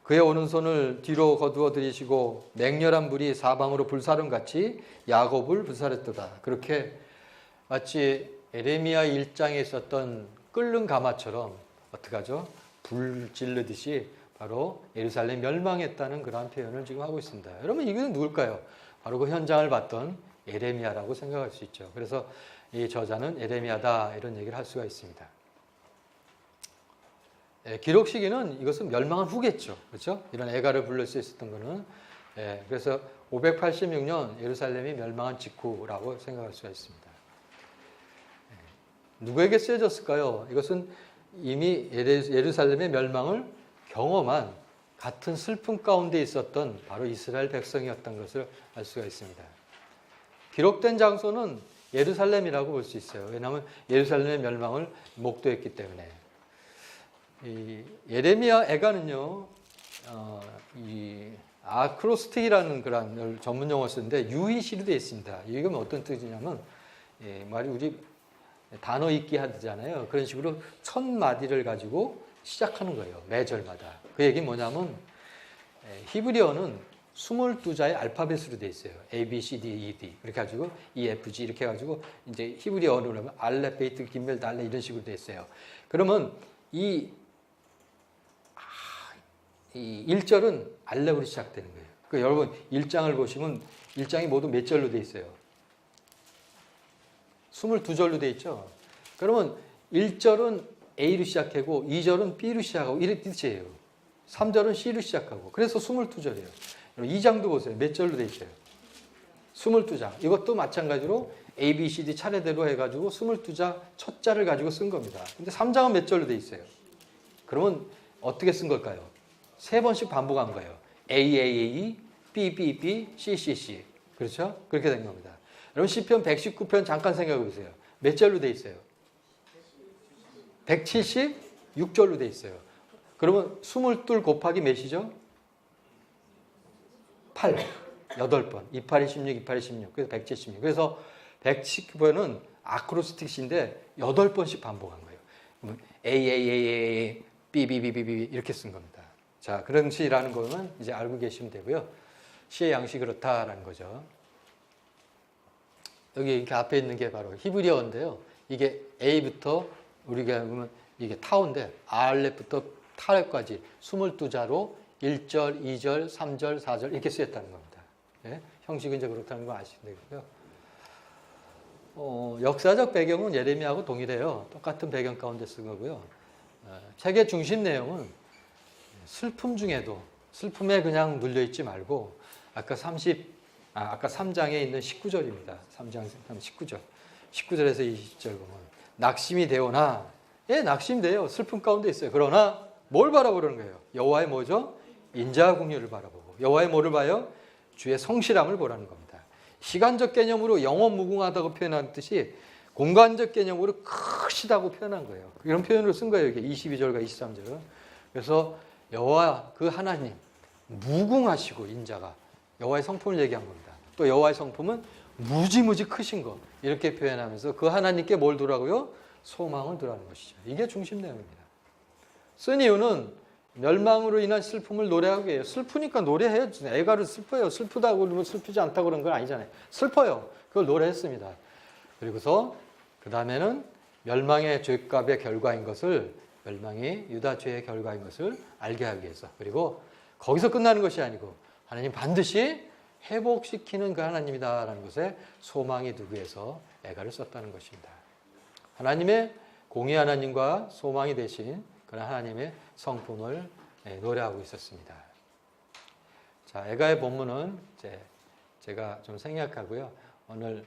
그의 오른손을 뒤로 거두어 들이시고 맹렬한 불이 사방으로 불사름같이 야곱을 불살했도다. 그렇게 마치 에레미야 1장에 있었던 끓는 가마처럼 어떻게 하죠? 불 찌르듯이 바로 예루살렘 멸망했다는 그러한 표현을 지금 하고 있습니다. 여러분, 이게 누굴까요? 바로 그 현장을 봤던 에레미야라고 생각할 수 있죠. 그래서 이 저자는 에레미야다, 이런 얘기를 할 수가 있습니다. 기록 시기는 이것은 멸망한 후겠죠. 그렇죠? 이런 애가를 부를 수 있었던 거는. 그래서 586년 예루살렘이 멸망한 직후라고 생각할 수가 있습니다. 누구에게 쓰여졌을까요? 이것은 이미 예루살렘의 멸망을 경험한 같은 슬픔 가운데 있었던 바로 이스라엘 백성이었던 것을 알 수가 있습니다. 기록된 장소는 예루살렘이라고 볼 수 있어요. 왜냐하면 예루살렘의 멸망을 목도했기 때문에. 이 예레미야 에가는요, 이 아크로스틱이라는 그런 전문 용어 쓰는데 유의시로 되어 있습니다. 이건 어떤 뜻이냐면, 말이 우리 단어 읽기 하잖아요. 그런 식으로 1000마디를 가지고 시작하는 거예요. 매 절마다. 그 얘기는 뭐냐면, 히브리어는 22자의 알파벳으로 되어 있어요. A, B, C, D, E, D. 이렇게 해가지고 E, F, G 이렇게 해가지고 이제 히브리어로 하면 알렙, 베이트, 김멜, 달레 이런 식으로 되어 있어요. 그러면 이 1절은 알렙으로 시작되는 거예요. 그 여러분 1장을 보시면 1장이 모두 몇 절로 되어 있어요? 22절로 되어 있죠. 그러면 1절은 A로 시작하고 2절은 B로 시작하고 이런 뜻이에요. 3절은 C로 시작하고. 그래서 22절이에요. 2장도 보세요. 몇 절로 되어 있어요? 22장. 이것도 마찬가지로 A, B, C, D 차례대로 해가지고 22자 첫 자를 가지고 쓴 겁니다. 근데 3장은 몇 절로 되어 있어요? 그러면 어떻게 쓴 걸까요? 3번씩 반복한 거예요. A, A, A, B, B, B, C, C, C. 그렇죠? 그렇게 된 겁니다. 여러분 시편 119편 잠깐 생각해 보세요. 몇 절로 되어 있어요? 176절로 되어 있어요. 그러면 22 곱하기 몇이죠? 8, 8번. 28이 16, 28이 16. 그래서 176. 그래서 119번은 아크로스틱인데 8번씩 반복한 거예요. A, A, A, A, B, B, B, B, B 이렇게 쓴 겁니다. 자, 그런 시라는 거는 이제 알고 계시면 되고요. 시의 양식이 그렇다라는 거죠. 여기 이렇게 앞에 있는 게 바로 히브리어인데요. 이게 A부터 우리가 보면 이게 타오인데 알렙부터 타렙까지 22자로 1절, 2절, 3절, 4절 이렇게 쓰였다는 겁니다. 예? 형식은 이제 그렇다는 거 아시면 되고요. 역사적 배경은 예레미야하고 동일해요. 똑같은 배경 가운데 쓴 거고요. 책의 중심 내용은 슬픔 중에도 슬픔에 그냥 눌려있지 말고 아까 3장에 있는 19절입니다. 3장 19절. 19절에서 20절 보면 낙심이 되오나, 예, 낙심돼요. 슬픔 가운데 있어요. 그러나 뭘 바라보는 거예요? 여호와의 뭐죠? 인자와 긍휼을 바라보고. 여호와의 뭐를 봐요? 주의 성실함을 보라는 겁니다. 시간적 개념으로 영원 무궁하다고 표현한 듯이 공간적 개념으로 크시다고 표현한 거예요. 이런 표현으로 쓴 거예요. 이게 22절과 23절은. 그래서 여호와 그 하나님 무궁하시고 인자가 여호와의 성품을 얘기한 겁니다. 또 여호와의 성품은 무지무지 크신 거 이렇게 표현하면서 그 하나님께 뭘 두라고요? 소망을 두라는 것이죠. 이게 중심 내용입니다. 쓴 이유는 멸망으로 인한 슬픔을 노래하기 위해요. 슬프니까 노래해요. 애가를 슬퍼요. 슬프다고 그러면 슬프지 않다고 그런 건 아니잖아요. 슬퍼요. 그걸 노래했습니다. 그리고서 그 다음에는 멸망의 죄값의 결과인 것을 멸망이 유다 죄의 결과인 것을 알게 하기 위해서 그리고 거기서 끝나는 것이 아니고 하나님 반드시 회복시키는 그 하나님이다라는 것에 소망이 두기 위해서 애가를 썼다는 것입니다. 하나님의 공의 하나님과 소망이 되신 그런 하나님의 성품을 노래하고 있었습니다. 자, 애가의 본문은 제가 좀 생략하고요. 오늘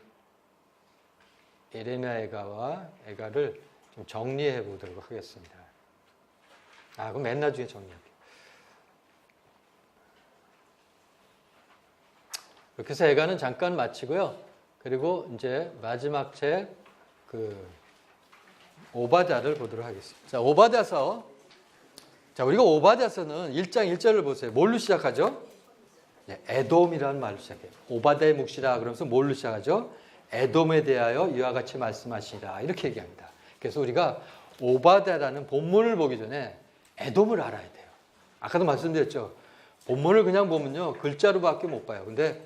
예레미야 애가와 애가를 좀 정리해 보도록 하겠습니다. 그럼 맨 나중에 정리할게요. 그렇게 해서 애가는 잠깐 마치고요. 그리고 이제 마지막 책 오바댜를 보도록 하겠습니다. 자, 오바댜서. 자, 우리가 오바댜서는 1장 1절을 보세요. 뭘로 시작하죠? 에돔이라는 말로 시작해요. 오바댜의 묵시라 그러면서 뭘로 시작하죠? 에돔에 대하여 이와 같이 말씀하시라 이렇게 얘기합니다. 그래서 우리가 오바댜라는 본문을 보기 전에 에돔을 알아야 돼요. 아까도 말씀드렸죠. 본문을 그냥 보면요 글자로밖에 못 봐요. 근데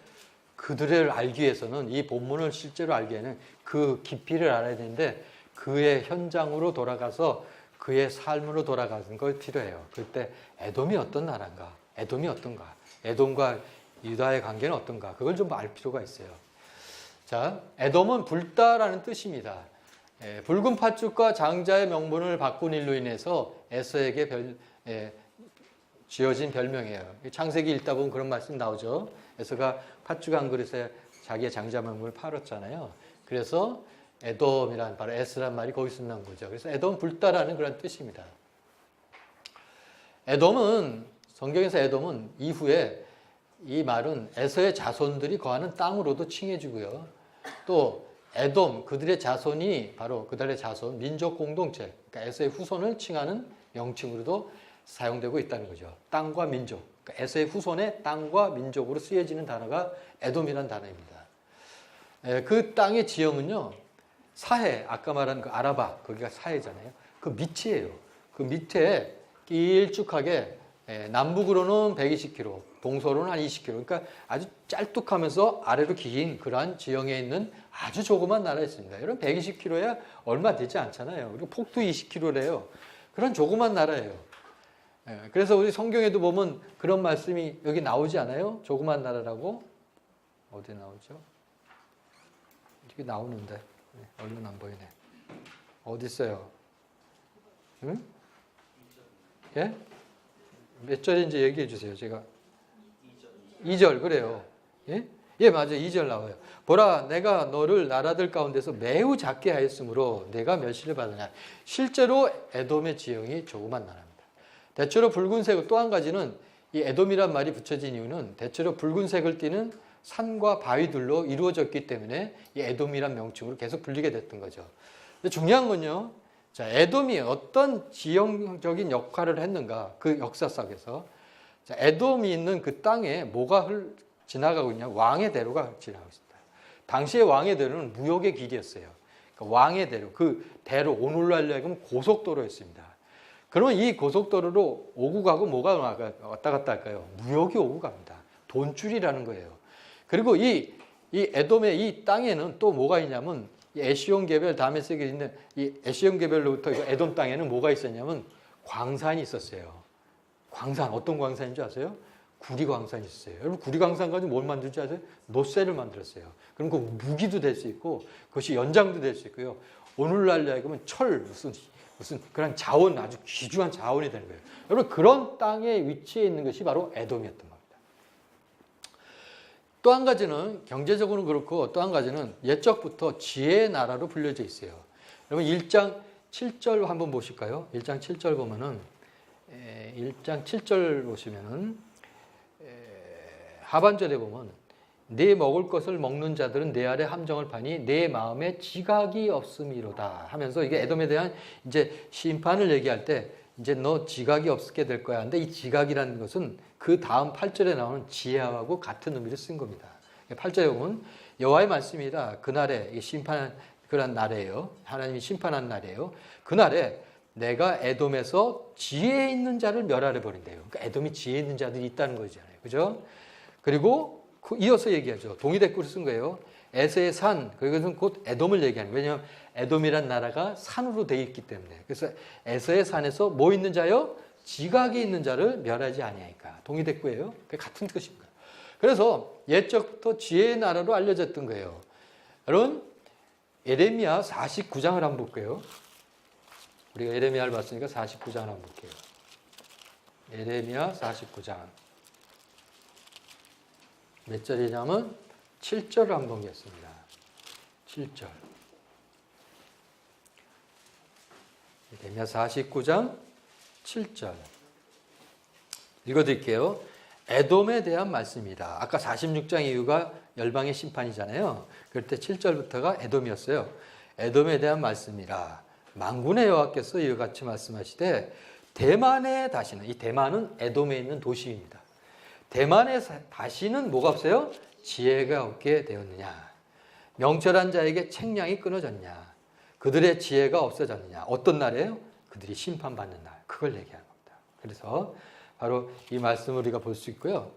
그들을 알기 위해서는 이 본문을 실제로 알기에는 그 깊이를 알아야 되는데 그의 현장으로 돌아가서 그의 삶으로 돌아가는 걸 필요해요. 그때 에돔이 어떤 나라인가? 에돔이 어떤가? 에돔과 유다의 관계는 어떤가? 그걸 좀 알 필요가 있어요. 자, 에돔은 불다라는 뜻입니다. 붉은 팥죽과 장자의 명분을 바꾼 일로 인해서 에서에게 지어진 별명이에요. 창세기 읽다 보면 그런 말씀 나오죠. 에서가 팥죽 한 그릇에 자기의 장자 명분을 팔았잖아요. 그래서 에돔이란 바로 에스란 말이 거기서 나온 거죠. 그래서 에돔 불다라는 그런 뜻입니다. 에돔은 성경에서 에돔은 이후에 이 말은 에서의 자손들이 거하는 땅으로도 칭해지고요. 또 에돔 그들의 자손이 바로 그들의 자손 민족 공동체 그러니까 에서의 후손을 칭하는 명칭으로도 사용되고 있다는 거죠. 땅과 민족 그러니까 에서의 후손의 땅과 민족으로 쓰여지는 단어가 에돔이라는 단어입니다. 그 땅의 지형은요 사해 아까 말한 그 아라바 거기가 사해잖아요. 그 밑이에요. 그 밑에 길쭉하게 남북으로는 120km, 동서로는 한 20km. 그러니까 아주 짤뚝하면서 아래로 긴 그러한 지형에 있는 아주 조그만 나라였습니다. 여러분 120km야 얼마 되지 않잖아요. 그리고 폭도 20km래요. 그런 조그만 나라예요. 그래서 우리 성경에도 보면 그런 말씀이 여기 나오지 않아요? 조그만 나라라고 어디 나오죠? 이게 나오는데 얼른 안 보이네. 어디 있어요? 응? 예? 몇 절인지 얘기해 주세요. 제가 2절 그래요. 예? 예, 맞아요. 2절 나와요. 보라, 내가 너를 나라들 가운데서 매우 작게 하였으므로 내가 멸시를 받으냐. 실제로 에돔의 지형이 조그만 나라입니다. 대체로 붉은색, 또 한 가지는 이 에돔이란 말이 붙여진 이유는 대체로 붉은색을 띠는 산과 바위들로 이루어졌기 때문에 이 에돔이란 명칭으로 계속 불리게 됐던 거죠. 근데 중요한 건요. 자, 에돔이 어떤 지형적인 역할을 했는가? 그 역사 속에서. 자, 에돔이 있는 그 땅에 뭐가 지나가고 있냐? 왕의 대로가 지나가고 있습니다. 당시의 왕의 대로는 무역의 길이었어요. 그러니까 왕의 대로, 그 대로 오늘날로 하여금 고속도로였습니다. 그러면 이 고속도로로 오고 가고 뭐가 왔다 갔다 할까요? 무역이 오고 갑니다. 돈줄이라는 거예요. 그리고 이 에돔의 이 땅에는 또 뭐가 있냐면 이 에시온 개별 다음에 쓰게 있는 이 에시온 개별로부터 에돔 땅에는 뭐가 있었냐면 광산이 있었어요. 광산 어떤 광산인 줄 아세요? 구리 광산이 있었어요. 여러분 구리 광산 가지고 뭘 만들지 아세요? 노쇠를 만들었어요. 그럼 그 무기도 될 수 있고 그것이 연장도 될 수 있고요. 오늘날 이야기하면 철 무슨 그런 자원 아주 귀중한 자원이 되는 거예요. 여러분 그런 땅에 위치해 있는 것이 바로 에돔이었던 겁니다. 또 한 가지는 경제적으로는 그렇고 또 한 가지는 옛적부터 지혜의 나라로 불려져 있어요. 여러분 1장 7절 한번 보실까요? 1장 7절 보면은 1장 7절 보시면은 하반절에 보면 내 먹을 것을 먹는 자들은 내 아래 함정을 파니 내 마음에 지각이 없음이로다 하면서 이게 에돔에 대한 이제 심판을 얘기할 때 이제 너 지각이 없게 될 거야. 근데 이 지각이라는 것은 그 다음 8절에 나오는 지혜하고 같은 의미를 쓴 겁니다. 8절에 보면 여호와의 말씀이라 그날에 심판한 그런 날이에요. 하나님이 심판한 날이에요. 그날에 내가 에돔에서 지혜 있는 자를 멸하려 버린대요. 그러니까 에돔이 지혜 있는 자들이 있다는 거잖아요. 그죠? 그리고 이어서 얘기하죠. 동의댓글을 쓴 거예요. 에서의 산, 그것은 곧 에돔을 얘기하는 거예요. 왜냐하면 에돔이란 나라가 산으로 되어 있기 때문에. 그래서 에서의 산에서 뭐 있는 자요? 지각이 있는 자를 멸하지 아니하니까. 동의댓글이에요. 그게 같은 뜻입니다. 그래서 옛적부터 지혜의 나라로 알려졌던 거예요. 여러분, 예레미야 49장을 한번 볼게요. 우리가 예레미야를 봤으니까 49장을 한번 볼게요. 예레미야 49장. 몇 절이냐면 7절을 한번 보겠습니다. 7절. 예레미야 49장 7절. 읽어드릴게요. 에돔에 대한 말씀이다. 아까 46장 이후가 열방의 심판이잖아요. 그럴 때 7절부터가 에돔이었어요. 에돔에 대한 말씀이라. 만군의 여호와께서 이와 같이 말씀하시되 대만에 다시는, 이 대만은 에돔에 있는 도시입니다. 대만에 다시는 뭐가 없어요? 지혜가 없게 되었느냐. 명철한 자에게 책량이 끊어졌냐. 그들의 지혜가 없어졌느냐. 어떤 날이에요? 그들이 심판받는 날. 그걸 얘기하는 겁니다. 그래서 바로 이 말씀을 우리가 볼 수 있고요.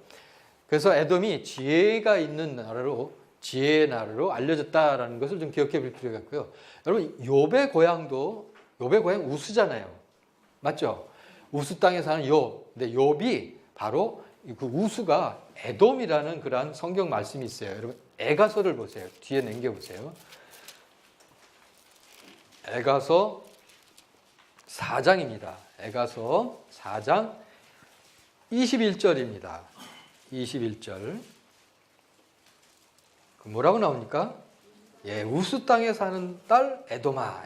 그래서 에돔이 지혜가 있는 나라로, 지혜의 나라로 알려졌다라는 것을 좀 기억해 볼 필요가 있고요. 여러분, 욥의 고향도, 욥의 고향 우스잖아요. 맞죠? 우스 땅에 사는 욥. 근데 욥이 바로 그 우스가 에돔이라는 그러한 성경 말씀이 있어요. 여러분, 에가서를 보세요. 뒤에 남겨보세요. 에가서 4장입니다. 에가서 4장 21절입니다. 21절. 뭐라고 나옵니까? 예, 우스 땅에 사는 딸 에돔아.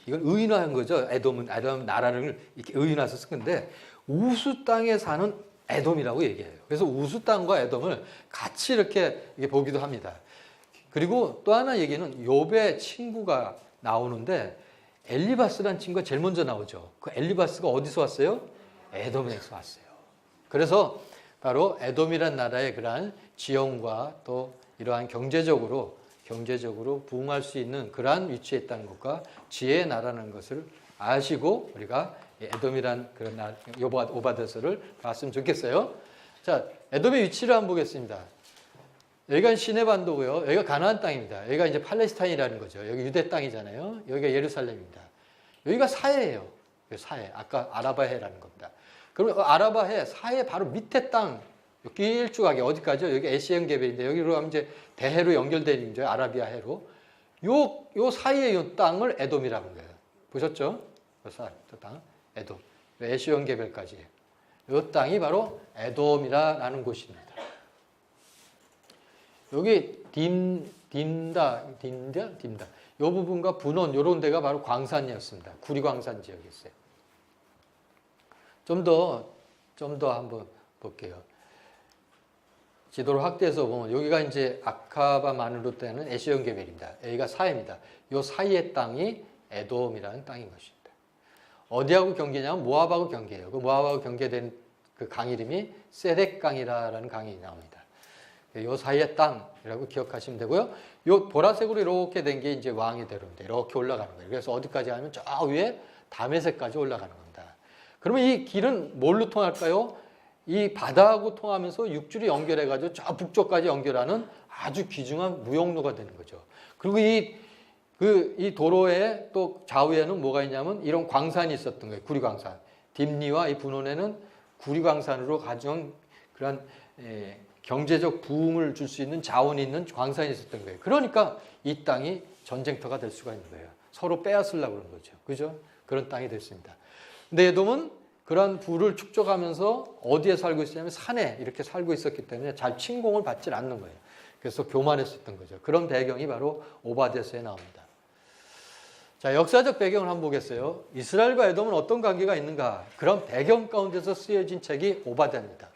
이건 의인화한 거죠. 에돔은 에돔 나라를 이렇게 의인화해서 쓴 건데 우스 땅에 사는 에돔이라고 얘기해요. 그래서 우스 땅과 에돔을 같이 이렇게 보기도 합니다. 그리고 또 하나 얘기는 욥의 친구가 나오는데 엘리바스라는 친구가 제일 먼저 나오죠. 그 엘리바스가 어디서 왔어요? 에돔에서 왔어요. 그래서 바로 에돔이란 나라의 그러한 지형과 또 이러한 경제적으로 부흥할 수 있는 그러한 위치에 있다는 것과 지혜의 나라는 것을 아시고 우리가 에돔이란 그런 오바데서를 봤으면 좋겠어요. 자, 에돔의 위치를 한번 보겠습니다. 여기가 시내반도고요. 여기가 가나안 땅입니다. 여기가 이제 팔레스타인이라는 거죠. 여기 유대 땅이잖아요. 여기가 예루살렘입니다. 여기가 사해예요. 사해. 아까 아라바해라는 겁니다. 그럼 아라바해 사해 바로 밑에 땅 길쭉하게 어디까지요? 여기 에시안 계배인데 여기로 가면 이제 대해로 연결되는 거죠. 아라비아 해로. 요 사이에 요 땅을 에돔이라는 거예요. 보셨죠? 저 땅 에돔. 에시안 계배까지. 요 땅이 바로 에돔이라는 곳입니다. 여기 딘다. 요 부분과 분원 요런 데가 바로 광산이었습니다. 구리광산 지역이었어요. 좀 더 한번 볼게요. 지도를 확대해서 보면 여기가 이제 아카바 마누르 때는 에시온 계별입니다. 여기가 사해입니다. 요 사이의 땅이 에돔이라는 땅인 것입니다. 어디하고 경계냐면 모압하고 경계예요. 그 모압하고 경계된 그 강 이름이 세덱강이라는 강이 나옵니다. 요 사이의 땅이라고 기억하시면 되고요. 요 보라색으로 이렇게 된 게 이제 왕의 대로인데 이렇게 올라가는 거예요. 그래서 어디까지 하면 저 위에 다메섹까지 올라가는 겁니다. 그러면 이 길은 뭘로 통할까요? 이 바다하고 통하면서 육지로 연결해가지고 저 북쪽까지 연결하는 아주 귀중한 무역로가 되는 거죠. 그리고 이 도로의 또 좌우에는 뭐가 있냐면 이런 광산이 있었던 거예요. 구리광산. 딥리와 이 분원에는 구리광산으로 가져온 그런 경제적 부흥을 줄 수 있는 자원이 있는 광산이 있었던 거예요. 그러니까 이 땅이 전쟁터가 될 수가 있는 거예요. 서로 빼앗으려고 그런 거죠. 그죠? 그런 땅이 됐습니다. 근데 에돔은 그런 부를 축적하면서 어디에 살고 있었냐면 산에 이렇게 살고 있었기 때문에 잘 침공을 받지 않는 거예요. 그래서 교만했었던 거죠. 그런 배경이 바로 오바댜서에 나옵니다. 자, 역사적 배경을 한번 보겠어요. 이스라엘과 에돔은 어떤 관계가 있는가? 그런 배경 가운데서 쓰여진 책이 오바댜입니다.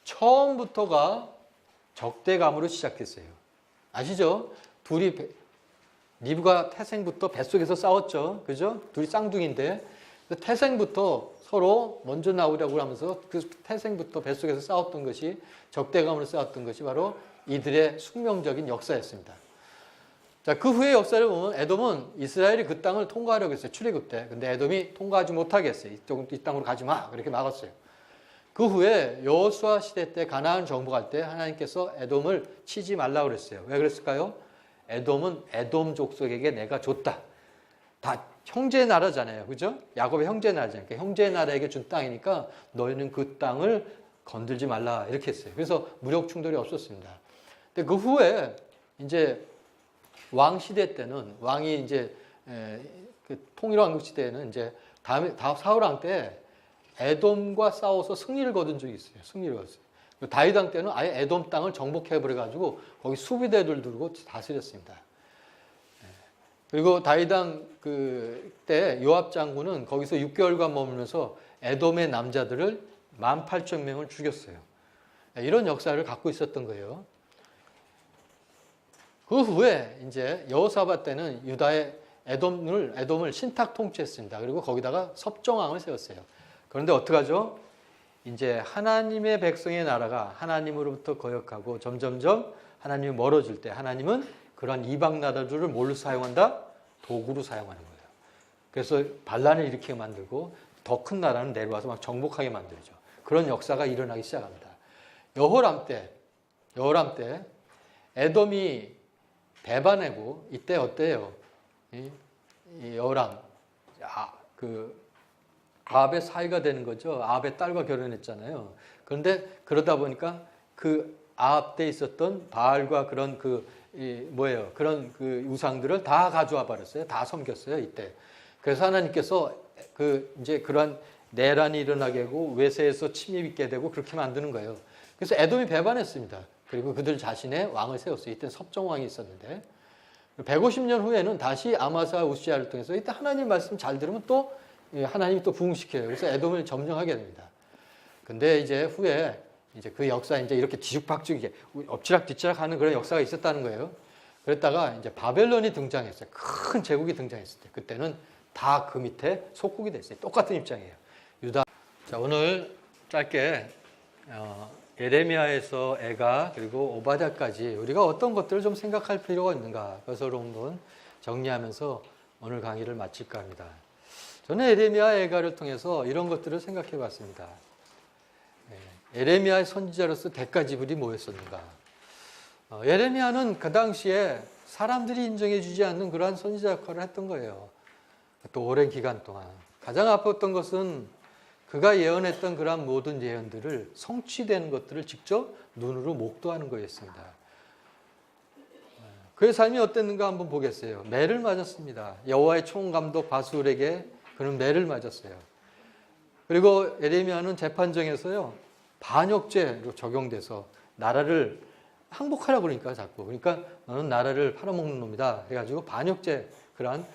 처음부터가 적대감으로 시작했어요. 아시죠? 둘이 니브가 태생부터 뱃속에서 싸웠죠. 그죠? 둘이 쌍둥이인데 태생부터 서로 먼저 나오려고 하면서 그 태생부터 뱃속에서 싸웠던 것이 적대감으로 싸웠던 것이 바로 이들의 숙명적인 역사였습니다. 자, 그 후의 역사를 보면 에돔은 이스라엘이 그 땅을 통과하려고 했어요. 출애굽 때. 근데 에돔이 통과하지 못하게 했어요. 이 땅으로 가지 마. 그렇게 막았어요. 그 후에 여호수아 시대 때 가나안 정복할 때 하나님께서 에돔을 치지 말라고 그랬어요. 왜 그랬을까요? 에돔은 에돔 족속에게 내가 줬다. 다 형제 나라잖아요. 그죠? 야곱의 형제 나라잖아요. 그러니까 형제 나라에게 준 땅이니까 너희는 그 땅을 건들지 말라. 이렇게 했어요. 그래서 무력 충돌이 없었습니다. 근데 그 후에 이제 왕 시대 때는 왕이 이제 그 통일왕국 시대에는 이제 다음에 사울 왕 때 에돔과 싸워서 승리를 거둔 적이 있어요. 승리를 거뒀어요. 다윗 왕 때는 아예 에돔 땅을 정복해 버려 가지고 거기 수비대를 두고 다스렸습니다. 그리고 다윗 왕 그때 요압 장군은 거기서 6개월간 머물면서 에돔의 남자들을 18,000명을 죽였어요. 이런 역사를 갖고 있었던 거예요. 그 후에 이제 여호사밧 때는 유다의 에돔을 신탁 통치했습니다. 그리고 거기다가 섭정왕을 세웠어요. 그런데 어떡하죠? 이제 하나님의 백성의 나라가 하나님으로부터 거역하고 점점점 하나님이 멀어질 때 하나님은 그런 이방 나라들을 뭘로 사용한다? 도구로 사용하는 거예요. 그래서 반란을 일으키게 만들고 더 큰 나라는 내려와서 막 정복하게 만들죠. 그런 역사가 일어나기 시작합니다. 여호람 때 에돔이 배반하고 이때 어때요? 이 여호람 아합의 사위가 되는 거죠. 아합의 딸과 결혼했잖아요. 그런데 그러다 보니까 그 아합 때 있었던 바알과 그런 그런 우상들을 다 가져와 버렸어요. 다 섬겼어요, 이때. 그래서 하나님께서 이제 그런 내란이 일어나게 하고 외세에서 침입 있게 되고 그렇게 만드는 거예요. 그래서 에돔이 배반했습니다. 그리고 그들 자신의 왕을 세웠어요. 이때 섭정왕이 있었는데 150년 후에는 다시 아마사 우시아를 통해서 이때 하나님 말씀 잘 들으면 또 하나님이 또 부흥시켜요. 그래서 에돔을 점령하게 됩니다. 근데 이제 후에 이제 그 역사 이제 이렇게 뒤죽박죽이게 엎치락뒤치락 하는 그런 역사가 있었다는 거예요. 그랬다가 이제 바벨론이 등장했어요. 큰 제국이 등장했을 때 그때는 다 그 밑에 속국이 됐어요. 똑같은 입장이에요. 유다. 자, 오늘 짧게 예레미야에서 애가 그리고 오바댜까지 우리가 어떤 것들을 좀 생각할 필요가 있는가 그것을 한번 정리하면서 오늘 강의를 마칠까 합니다. 저는 예레미야 애가를 통해서 이런 것들을 생각해 봤습니다. 예레미야의 선지자로서 대가지불이 뭐였었는가. 예레미야는 그 당시에 사람들이 인정해 주지 않는 그러한 선지자 역할을 했던 거예요. 또 오랜 기간 동안. 가장 아팠던 것은 그가 예언했던 그러한 모든 예언들을 성취되는 것들을 직접 눈으로 목도하는 거였습니다. 그의 삶이 어땠는가 한번 보겠어요. 매를 맞았습니다. 여호와의 총감독 바술에게 그는 매를 맞았어요. 그리고 예레미야는 재판정에서요 반역죄로 적용돼서 나라를 항복하라고 그러니까 자꾸 그러니까 너는 나라를 팔아먹는 놈이다 해가지고 반역죄 그런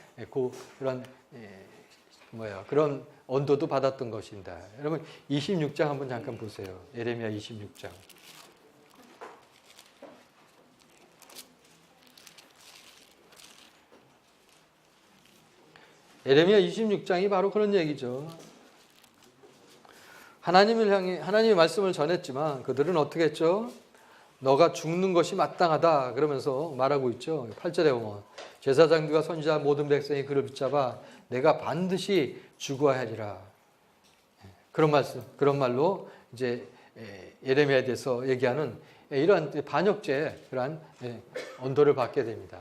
언도도 받았던 것입니다. 여러분 26장 한번 잠깐 보세요. 예레미야 26장. 예레미야 26장이 바로 그런 얘기죠. 하나님을 향해 하나님의 말씀을 전했지만 그들은 어떻게 했죠? 너가 죽는 것이 마땅하다 그러면서 말하고 있죠. 8절에 보면 제사장들과 선지자 모든 백성이 그를 붙잡아 내가 반드시 죽어야 하리라. 그런 말로 이제 예레미야에 대해서 얘기하는 이러한 반역죄 그러한 언도를 받게 됩니다.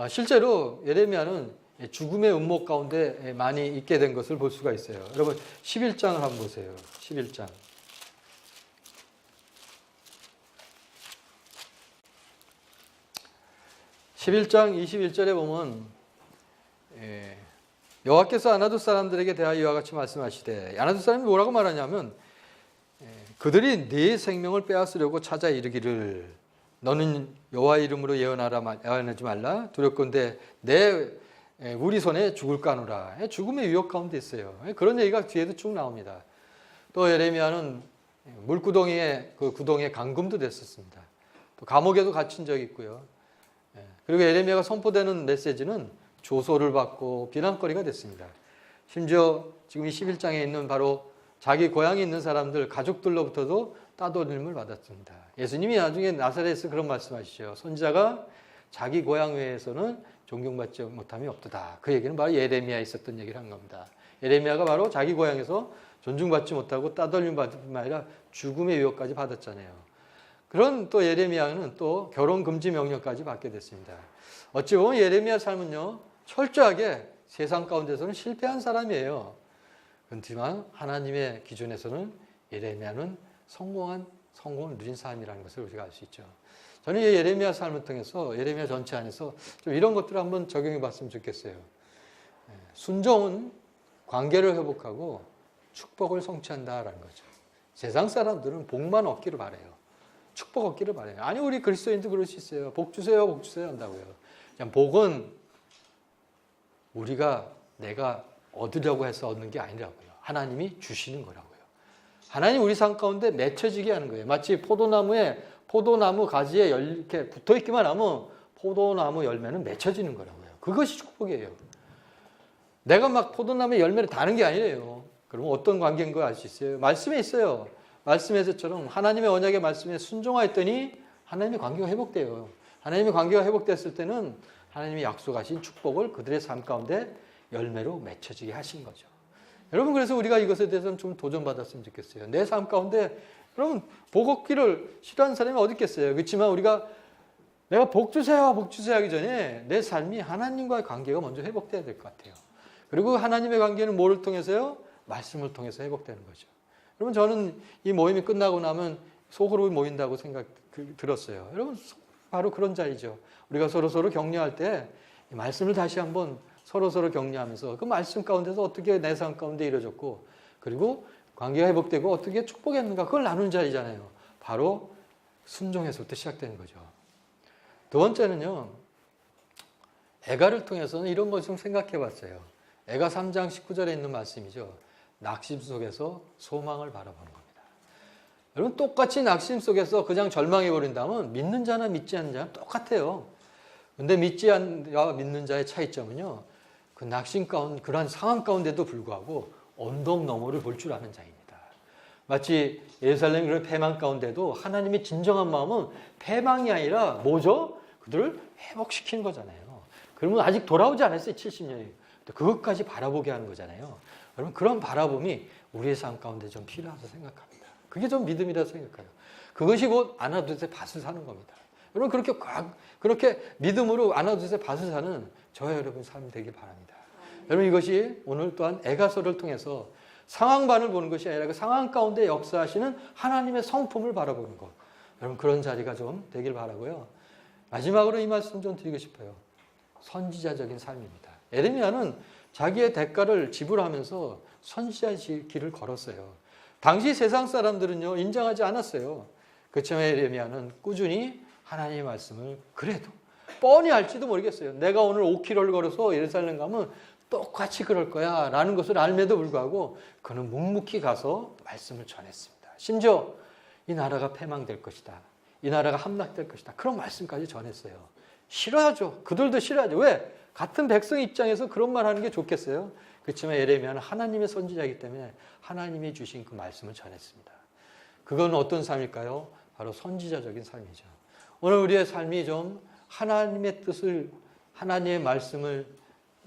실제로 예레미야는 죽음의 음모 가운데 많이 있게 된 것을 볼 수가 있어요. 여러분 11장을 한번 보세요. 11장. 11장 21절에 보면 여호와께서 아나돗 사람들에게 대하여 이와 같이 말씀하시되 아나돗 사람이 뭐라고 말하냐면 그들이 네 생명을 빼앗으려고 찾아 이르기를 너는 여호와의 이름으로 예언하지 말라 두렵건대 우리 손에 죽을까노라. 죽음의 위협 가운데 있어요. 그런 얘기가 뒤에도 쭉 나옵니다. 또 예레미야는 물구덩이에 그 구덩이에 감금도 됐었습니다. 또 감옥에도 갇힌 적이 있고요. 그리고 예레미야가 선포되는 메시지는 조소를 받고 비난거리가 됐습니다. 심지어 지금 이 11장에 있는 바로 자기 고향에 있는 사람들, 가족들로부터도 따돌림을 받았습니다. 예수님이 나중에 나사렛에서 그런 말씀하시죠. 선지자가 자기 고향 외에서는 존경받지 못함이 없도다. 그 얘기는 바로 예레미야에 있었던 얘기를 한 겁니다. 예레미야가 바로 자기 고향에서 존중받지 못하고 따돌림 받을 뿐만 아니라 죽음의 위협까지 받았잖아요. 그런 또 예레미야는 또 결혼 금지 명령까지 받게 됐습니다. 어찌 보면 예레미야 삶은요, 철저하게 세상 가운데서는 실패한 사람이에요. 그렇지만 하나님의 기준에서는 예레미야는 성공을 누린 사람이라는 것을 우리가 알 수 있죠. 저는 이 예레미야 삶을 통해서 예레미야 전체 안에서 좀 이런 것들을 한번 적용해 봤으면 좋겠어요. 순종은 관계를 회복하고 축복을 성취한다라는 거죠. 세상 사람들은 복만 얻기를 바라요. 축복 얻기를 바라요. 아니, 우리 그리스도인도 그럴 수 있어요. 복 주세요, 복 주세요 한다고요. 그냥 복은 내가 얻으려고 해서 얻는 게 아니라고요. 하나님이 주시는 거라고요. 하나님 우리 삶 가운데 맺혀지게 하는 거예요. 마치 포도나무 가지에 이렇게 붙어 있기만 하면 포도나무 열매는 맺혀지는 거라고요. 그것이 축복이에요. 내가 막 포도나무 열매를 다는 게 아니에요. 그러면 어떤 관계인 거 알 수 있어요? 말씀에 있어요. 말씀에서처럼 하나님의 언약의 말씀에 순종하였더니 하나님의 관계가 회복돼요. 하나님의 관계가 회복됐을 때는 하나님이 약속하신 축복을 그들의 삶 가운데 열매로 맺혀지게 하신 거죠. 여러분, 그래서 우리가 이것에 대해서는 좀 도전받았으면 좋겠어요. 내 삶 가운데 여러분, 복 얻기를 싫어하는 사람이 어디 있겠어요? 그렇지만 내가 복 주세요 하기 전에 내 삶이 하나님과의 관계가 먼저 회복돼야 될 것 같아요. 그리고 하나님의 관계는 뭐를 통해서요? 말씀을 통해서 회복되는 거죠. 여러분, 저는 이 모임이 끝나고 나면 속으로 모인다고 들었어요. 여러분, 바로 그런 자리죠. 우리가 서로 격려할 때 이 말씀을 다시 한번 서로 격려하면서 그 말씀 가운데서 어떻게 내 삶 가운데 이루어졌고, 그리고 관계가 회복되고 어떻게 축복했는가, 그걸 나누는 자리잖아요. 바로 순종에서부터 시작되는 거죠. 두 번째는요, 애가를 통해서는 이런 걸 좀 생각해 봤어요. 애가 3장 19절에 있는 말씀이죠. 낙심 속에서 소망을 바라보는 겁니다. 여러분, 똑같이 낙심 속에서 그냥 절망해 버린다면 믿는 자나 믿지 않는 자는 똑같아요. 근데 믿지 않는 자와 믿는 자의 차이점은요, 그 낙심 가운데, 그러한 상황 가운데도 불구하고 언덕 너머를 볼 줄 아는 자입니다. 마치 예루살렘 그런 패망 가운데도 하나님의 진정한 마음은 패망이 아니라 뭐죠? 그들을 회복시키는 거잖아요. 그러면 아직 돌아오지 않았어요. 70년이. 그것까지 바라보게 하는 거잖아요. 여러분, 그런 바라봄이 우리의 삶 가운데 좀 필요하다고 생각합니다. 그게 좀 믿음이라고 생각해요. 그것이 곧 아나두세 밭을 사는 겁니다. 여러분, 그렇게 믿음으로 아나두세 밭을 사는 저와 여러분 삶이 되길 바랍니다. 여러분, 이것이 오늘 또한 에가서를 통해서 상황반을 보는 것이 아니라 그 상황 가운데 역사하시는 하나님의 성품을 바라보는 것. 여러분, 그런 자리가 좀 되길 바라고요. 마지막으로 이 말씀 좀 드리고 싶어요. 선지자적인 삶입니다. 예레미야는 자기의 대가를 지불하면서 선지자의 길을 걸었어요. 당시 세상 사람들은요, 인정하지 않았어요. 그렇지만 예레미야는 꾸준히 하나님의 말씀을 그래도 뻔히 알지도 모르겠어요. 내가 오늘 5km를 걸어서 예루살렘 가면 똑같이 그럴 거야 라는 것을 알면도 불구하고 그는 묵묵히 가서 말씀을 전했습니다. 심지어 이 나라가 패망될 것이다. 이 나라가 함락될 것이다. 그런 말씀까지 전했어요. 싫어하죠. 그들도 싫어하죠. 왜? 같은 백성 입장에서 그런 말 하는 게 좋겠어요. 그렇지만 예레미야는 하나님의 선지자이기 때문에 하나님이 주신 그 말씀을 전했습니다. 그건 어떤 삶일까요? 바로 선지자적인 삶이죠. 오늘 우리의 삶이 좀 하나님의 뜻을, 하나님의 말씀을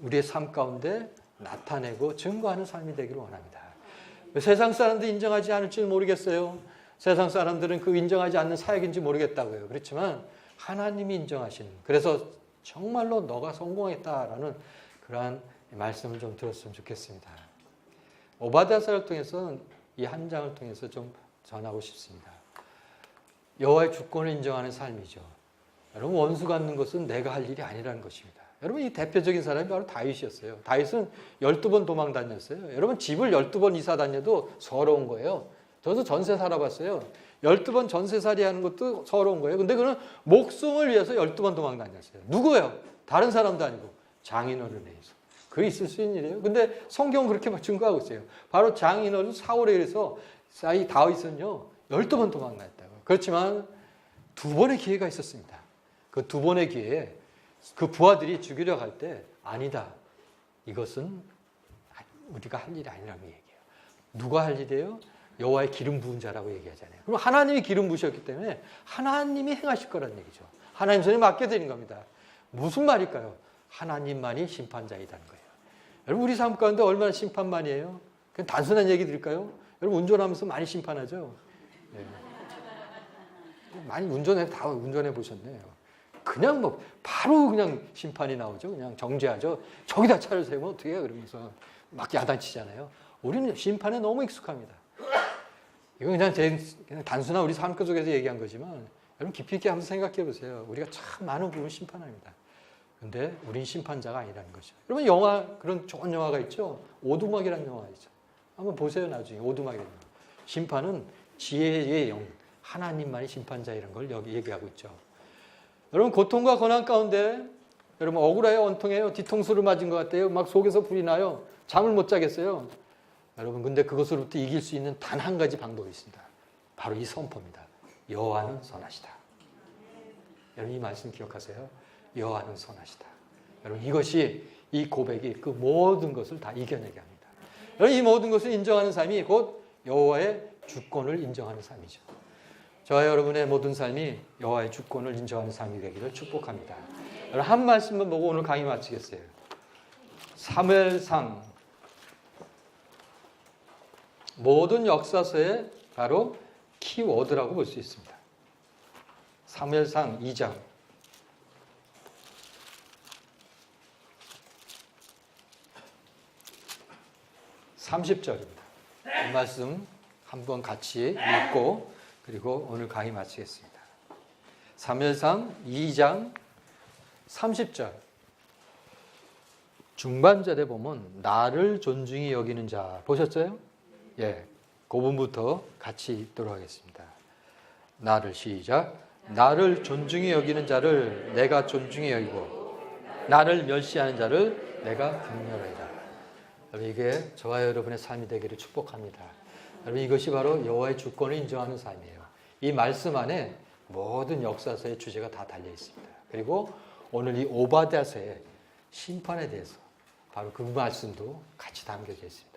우리의 삶 가운데 나타내고 증거하는 삶이 되기를 원합니다. 세상 사람들이 인정하지 않을지 모르겠어요. 세상 사람들은 그 인정하지 않는 사역인지 모르겠다고요. 그렇지만 하나님이 인정하시는, 그래서 정말로 너가 성공했다라는 그러한 말씀을 좀 들었으면 좋겠습니다. 오바댜서를 통해서는 이 한 장을 통해서 좀 전하고 싶습니다. 여호와의 주권을 인정하는 삶이죠. 여러분, 원수 갚는 것은 내가 할 일이 아니라는 것입니다. 여러분, 이 대표적인 사람이 바로 다윗이었어요. 다윗은 12번 도망 다녔어요. 여러분, 집을 12번 이사 다녀도 서러운 거예요. 저도 전세 살아봤어요. 12번 전세살이 하는 것도 서러운 거예요. 근데 그는 목숨을 위해서 12번 도망 다녔어요. 누구예요? 다른 사람도 아니고 장인어른에 의해서. 그게 있을 수 있는 일이에요. 근데 성경은 그렇게 증거하고 있어요. 바로 장인어른 사울에 의해서 이 다윗은요, 12번 도망 다녔다고. 그렇지만 2번의 기회가 있었습니다. 그 2번의 기회에 그 부하들이 죽이려 갈 때 아니다. 이것은 우리가 할 일이 아니라고 얘기해요. 누가 할 일이에요? 여호와의 기름 부은 자라고 얘기하잖아요. 그럼 하나님이 기름 부으셨기 때문에 하나님이 행하실 거라는 얘기죠. 하나님 손에 맡겨드린 겁니다. 무슨 말일까요? 하나님만이 심판자이다는 거예요. 여러분 우리 삶 가운데 얼마나 심판만이에요? 그냥 단순한 얘기 드릴까요? 여러분 운전하면서 많이 심판하죠? 네. 많이 다 운전해 보셨네요. 그냥 뭐 바로 그냥 심판이 나오죠. 그냥 정죄하죠. 저기다 차를 세우면 어떻게 해요? 그러면서 막 야단치잖아요. 우리는 심판에 너무 익숙합니다. 이건 그냥 단순한 우리 삶 속에서 얘기한 거지만 여러분 깊이 있게 한번 생각해 보세요. 우리가 참 많은 부분 심판합니다. 근데 우린 심판자가 아니라는 거죠. 여러분 영화 그런 좋은 영화가 있죠. 오두막이라는 영화 있죠. 한번 보세요 나중에 오두막이라는 영화. 심판은 지혜의 영, 하나님만이 심판자이라는 걸 여기 얘기하고 있죠. 여러분 고통과 고난 가운데 여러분 억울해요, 원통해요, 뒤통수를 맞은 것 같아요, 막 속에서 불이 나요, 잠을 못 자겠어요. 여러분 근데 그것으로부터 이길 수 있는 단 한 가지 방법이 있습니다. 바로 이 선포입니다. 여호와는 선하시다. 여러분 이 말씀 기억하세요. 여호와는 선하시다. 여러분 이것이 이 고백이 그 모든 것을 다 이겨내게 합니다. 여러분 이 모든 것을 인정하는 삶이 곧 여호와의 주권을 인정하는 삶이죠. 저와 여러분의 모든 삶이 여호와의 주권을 인정하는 삶이 되기를 축복합니다. 여러분 한 말씀만 보고 오늘 강의 마치겠어요. 사무엘상 모든 역사서의 바로 키워드라고 볼 수 있습니다. 사무엘상 2장 30절입니다. 이 말씀 한번 같이 읽고 그리고 오늘 강의 마치겠습니다. 사무엘상 2장 30절 중반절에 보면 나를 존중히 여기는 자 보셨어요? 예, 그 부분부터 같이 읽도록 하겠습니다. 나를 시작. 나를 존중히 여기는 자를 내가 존중히 여기고 나를 멸시하는 자를 내가 경멸하리라. 여러분 이게 저와 여러분의 삶이 되기를 축복합니다. 여러분 이것이 바로 여호와의 주권을 인정하는 삶이에요. 이 말씀 안에 모든 역사서의 주제가 다 달려 있습니다. 그리고 오늘 이 오바댜서의 심판에 대해서 바로 그 말씀도 같이 담겨져 있습니다.